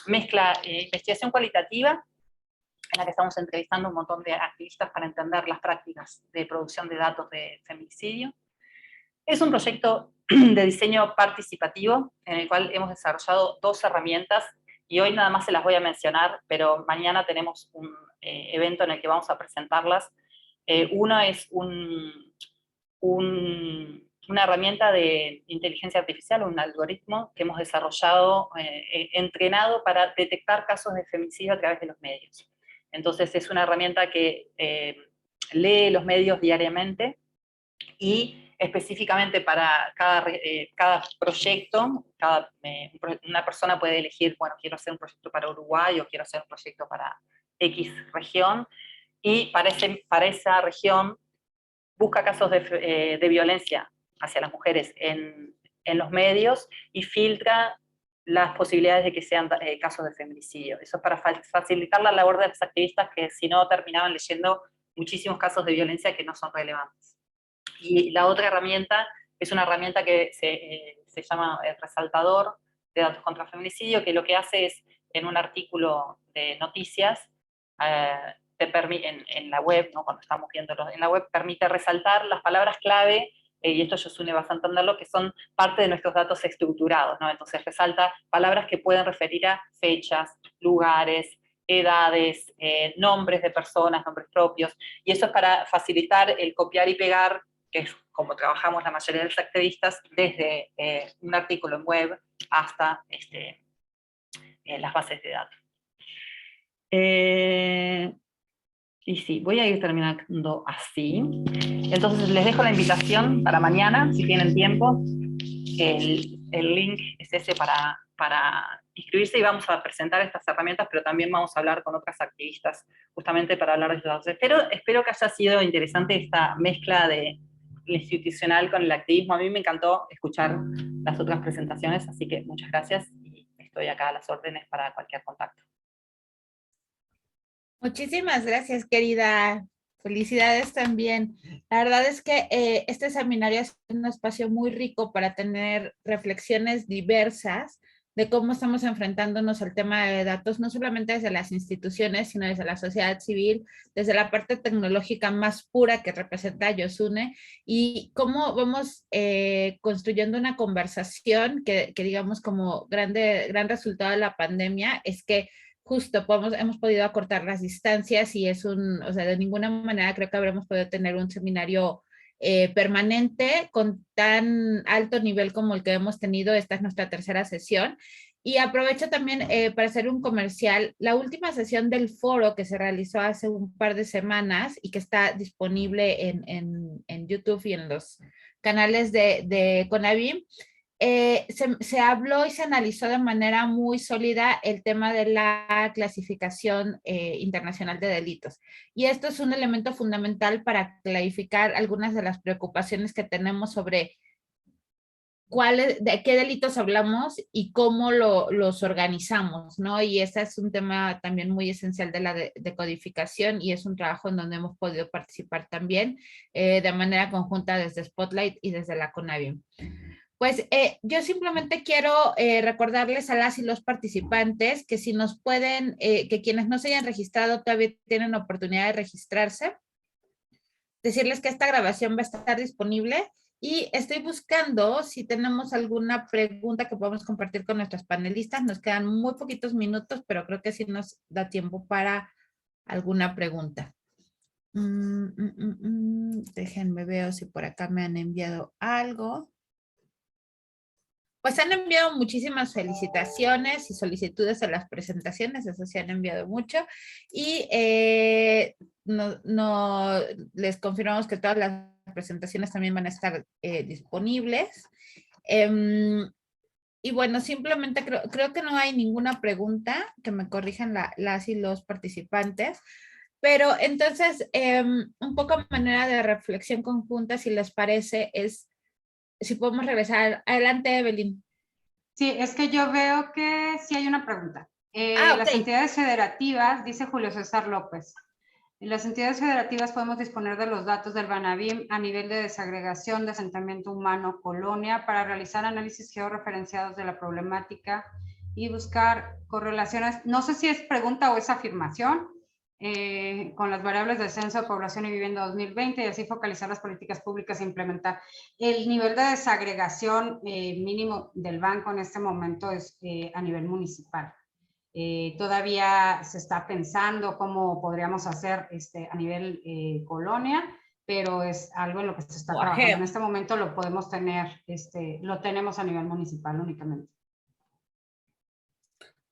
mezcla investigación cualitativa, en la que estamos entrevistando un montón de activistas para entender las prácticas de producción de datos de feminicidio. Es un proyecto de diseño participativo en el cual hemos desarrollado 2 herramientas, y hoy nada más se las voy a mencionar, pero mañana tenemos un evento en el que vamos a presentarlas. Una es una herramienta de inteligencia artificial, un algoritmo que hemos desarrollado, entrenado para detectar casos de femicidio a través de los medios. Entonces es una herramienta que lee los medios diariamente, y específicamente para cada proyecto, una persona puede elegir, bueno, quiero hacer un proyecto para Uruguay o quiero hacer un proyecto para X región, y para esa región busca casos de violencia hacia las mujeres en los medios y filtra las posibilidades de que sean casos de feminicidio. Eso es para facilitar la labor de los activistas que si no terminaban leyendo muchísimos casos de violencia que no son relevantes. Y la otra herramienta es una herramienta que se llama el resaltador de datos contra feminicidio, que lo que hace es, en un artículo de noticias, en la web, ¿no? Cuando estamos viéndolo en la web, permite resaltar las palabras clave, y esto Josune vas a entenderlo, que son parte de nuestros datos estructurados, ¿no? Entonces resalta palabras que pueden referir a fechas, lugares, edades, nombres de personas, nombres propios, y eso es para facilitar el copiar y pegar, que es como trabajamos la mayoría de los activistas, desde un artículo en web hasta las bases de datos. Y sí, voy a ir terminando así. Entonces les dejo la invitación para mañana, si tienen tiempo. El link es ese para inscribirse, y vamos a presentar estas herramientas, pero también vamos a hablar con otras activistas justamente para hablar de estos datos. Espero que haya sido interesante esta mezcla de lo institucional con el activismo. A mí me encantó escuchar las otras presentaciones, así que muchas gracias y estoy acá a las órdenes para cualquier contacto. Muchísimas gracias, querida. Felicidades también. La verdad es que este seminario es un espacio muy rico para tener reflexiones diversas de cómo estamos enfrentándonos al tema de datos, no solamente desde las instituciones, sino desde la sociedad civil, desde la parte tecnológica más pura que representa Josune, y cómo vamos construyendo una conversación que digamos como gran resultado de la pandemia es que justo hemos podido acortar las distancias y o sea, de ninguna manera creo que habremos podido tener un seminario permanente con tan alto nivel como el que hemos tenido. Esta es nuestra tercera sesión. Y aprovecho también para hacer un comercial. La última sesión del foro que se realizó hace un par de semanas y que está disponible en YouTube y en los canales de CONAVIM, se habló y se analizó de manera muy sólida el tema de la clasificación internacional de delitos. Y esto es un elemento fundamental para clarificar algunas de las preocupaciones que tenemos sobre de qué delitos hablamos y cómo los organizamos, ¿no? Y ese es un tema también muy esencial de la decodificación, y es un trabajo en donde hemos podido participar también de manera conjunta desde Spotlight y desde la CONAVIM. Pues yo simplemente quiero recordarles a las y los participantes que si nos pueden, que quienes no se hayan registrado todavía tienen oportunidad de registrarse. Decirles que esta grabación va a estar disponible y estoy buscando si tenemos alguna pregunta que podamos compartir con nuestras panelistas. Nos quedan muy poquitos minutos, pero creo que sí nos da tiempo para alguna pregunta. Déjenme ver si por acá me han enviado algo. Pues han enviado muchísimas felicitaciones y solicitudes a las presentaciones, eso se han enviado mucho, y les confirmamos que todas las presentaciones también van a estar disponibles. Y bueno, simplemente creo que no hay ninguna pregunta, que me corrijan las y los participantes, pero entonces un poco a manera de reflexión conjunta, si les parece, es si podemos regresar. Adelante, Evelyn. Sí, es que yo veo que sí hay una pregunta. Okay. Las entidades federativas, dice Julio César López, en las entidades federativas podemos disponer de los datos del BANAVIM a nivel de desagregación, de asentamiento humano, colonia, para realizar análisis georreferenciados de la problemática y buscar correlaciones. No sé si es pregunta o es afirmación. Con las variables de censo de población y vivienda 2020, y así focalizar las políticas públicas e implementar. El nivel de desagregación mínimo del banco en este momento es a nivel municipal. Todavía se está pensando cómo podríamos hacer a nivel colonia, pero es algo en lo que se está trabajando. En este momento lo podemos tener, lo tenemos a nivel municipal únicamente.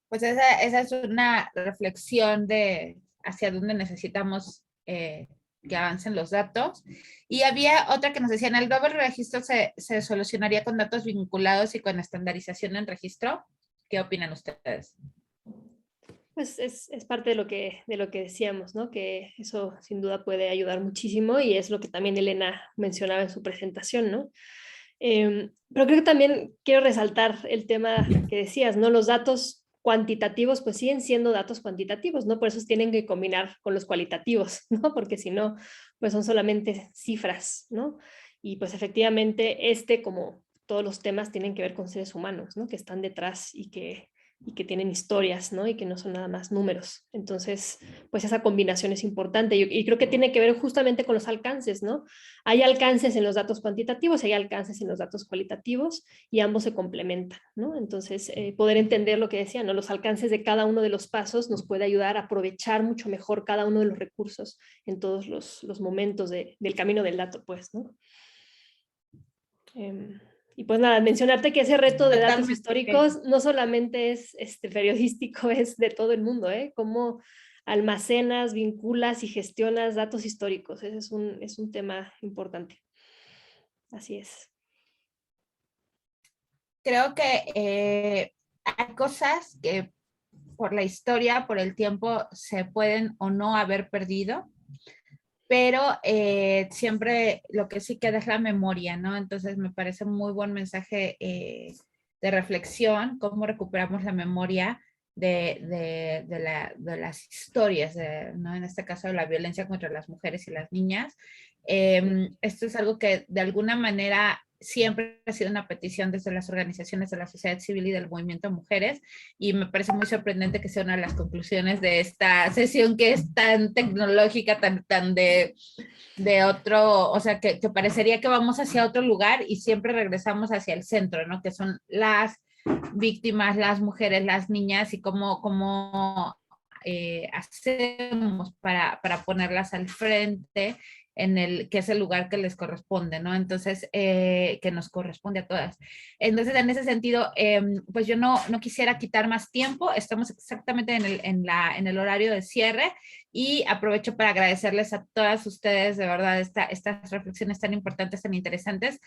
Pues esa es una reflexión de hacia dónde necesitamos que avancen los datos. Y había otra que nos decían, ¿el doble registro se solucionaría con datos vinculados y con estandarización en registro? ¿Qué opinan ustedes? Pues es parte de lo que decíamos, ¿no? Que eso sin duda puede ayudar muchísimo, y es lo que también Elena mencionaba en su presentación, ¿no? Pero creo que también quiero resaltar el tema que decías, ¿no? Los datos cuantitativos pues siguen siendo datos cuantitativos, ¿no? Por eso tienen que combinar con los cualitativos, ¿no? Porque si no, pues son solamente cifras, ¿no? Y pues efectivamente como todos los temas, tienen que ver con seres humanos, ¿no? Que están detrás y que tienen historias, ¿no? Y que no son nada más números. Entonces, pues esa combinación es importante y creo que tiene que ver justamente con los alcances, ¿no? Hay alcances en los datos cuantitativos, hay alcances en los datos cualitativos y ambos se complementan, ¿no? Entonces, poder entender lo que decía, ¿no? Los alcances de cada uno de los pasos nos puede ayudar a aprovechar mucho mejor cada uno de los recursos en todos los momentos del camino del dato, pues, ¿no? Y pues nada, mencionarte que ese reto de datos Totalmente. históricos no solamente es periodístico, es de todo el mundo, ¿eh? Cómo almacenas, vinculas y gestionas datos históricos. Ese es un tema importante. Así es. Creo que hay cosas que por la historia, por el tiempo, se pueden o no haber perdido, pero siempre lo que sí queda es la memoria, ¿no? Entonces me parece muy buen mensaje de reflexión, cómo recuperamos la memoria de las historias, ¿no? En este caso de la violencia contra las mujeres y las niñas. Esto es algo que de alguna manera siempre ha sido una petición desde las organizaciones de la sociedad civil y del movimiento de mujeres, y me parece muy sorprendente que sea una de las conclusiones de esta sesión que es tan tecnológica, tan de otro, o sea, que parecería que vamos hacia otro lugar y siempre regresamos hacia el centro, ¿no? Que son las víctimas, las mujeres, las niñas, y cómo hacemos para ponerlas al frente que es el lugar que les corresponde, ¿no? Entonces, que nos corresponde a todas. Entonces, en ese sentido, pues yo no quisiera quitar más tiempo, estamos exactamente en el horario de cierre, y aprovecho para agradecerles a todas ustedes, de verdad, estas reflexiones tan importantes, tan interesantes.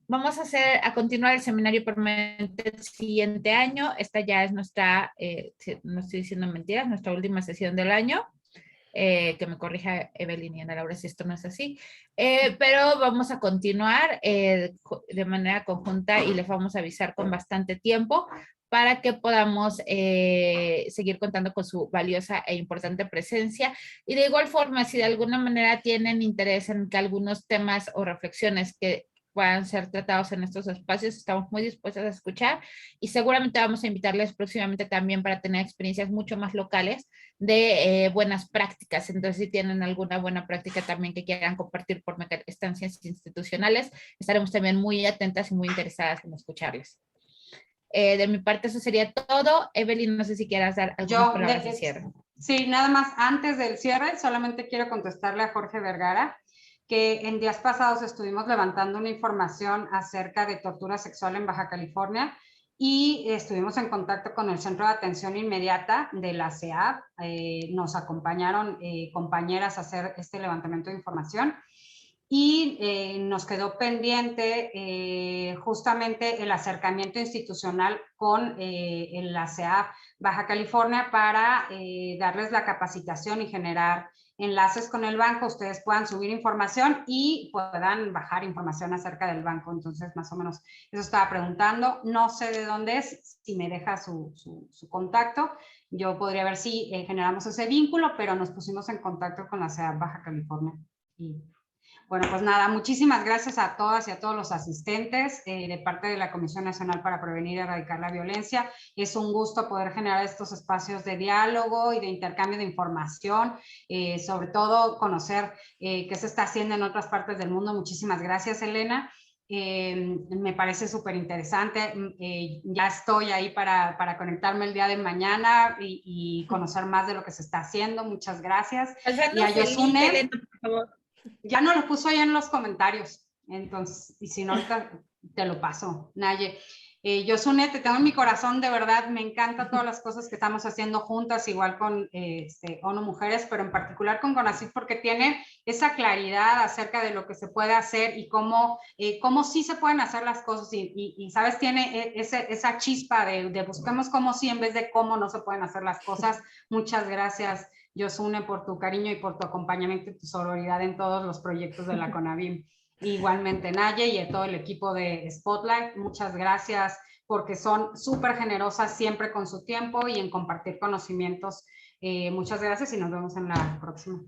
Vamos a continuar el seminario permanente el siguiente año. Esta ya es nuestra, no estoy diciendo mentiras, nuestra última sesión del año. Que me corrija Evelyn y Ana Laura si esto no es así, pero vamos a continuar de manera conjunta y les vamos a avisar con bastante tiempo para que podamos seguir contando con su valiosa e importante presencia. Y de igual forma, si de alguna manera tienen interés en que algunos temas o reflexiones que puedan ser tratados en estos espacios, estamos muy dispuestos a escuchar, y seguramente vamos a invitarles próximamente también para tener experiencias mucho más locales de buenas prácticas. Entonces, si tienen alguna buena práctica también que quieran compartir por estancias institucionales, estaremos también muy atentas y muy interesadas en escucharles. De mi parte, eso sería todo. Evelyn, no sé si quieras dar algunas palabras de cierre. Sí, nada más, antes del cierre, solamente quiero contestarle a Jorge Vergara que en días pasados estuvimos levantando una información acerca de tortura sexual en Baja California, y estuvimos en contacto con el Centro de Atención Inmediata de la CEAP. Nos acompañaron compañeras a hacer este levantamiento de información, y nos quedó pendiente justamente el acercamiento institucional con la CEAP Baja California para darles la capacitación y generar enlaces con el banco, ustedes puedan subir información y puedan bajar información acerca del banco. Entonces, más o menos, eso estaba preguntando. No sé de dónde es, si me deja su contacto, yo podría ver si generamos ese vínculo, pero nos pusimos en contacto con la CEAP Baja California. Y bueno, pues nada, muchísimas gracias a todas y a todos los asistentes de parte de la Comisión Nacional para Prevenir y Erradicar la Violencia. Es un gusto poder generar estos espacios de diálogo y de intercambio de información, sobre todo conocer qué se está haciendo en otras partes del mundo. Muchísimas gracias, Elena. Me parece súper interesante. Ya estoy ahí para conectarme el día de mañana y conocer más de lo que se está haciendo. Muchas gracias. Y a Yosune, Elena, por favor. Ya no lo puso ahí en los comentarios, entonces, y si no, ahorita te lo paso, Naye. Yosune, te tengo en mi corazón, de verdad, me encantan todas las cosas que estamos haciendo juntas, igual con ONU Mujeres, pero en particular con CONACYT, porque tiene esa claridad acerca de lo que se puede hacer y cómo sí se pueden hacer las cosas, y sabes, tiene esa chispa de busquemos cómo sí en vez de cómo no se pueden hacer las cosas. Muchas gracias, Yosune, por tu cariño y por tu acompañamiento y tu sororidad en todos los proyectos de la CONAVIM. Igualmente, Naye, y a todo el equipo de Spotlight, muchas gracias porque son súper generosas siempre con su tiempo y en compartir conocimientos. Muchas gracias y nos vemos en la próxima.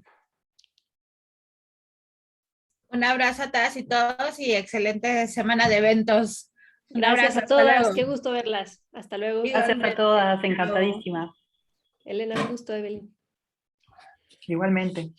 Un abrazo a todas y todos y excelente semana de eventos. Un Gracias abrazo, a hasta todas, luego. qué gusto verlas. Hasta luego. Gracias a todas, encantadísima. Elena, un gusto, Evelyn. Igualmente.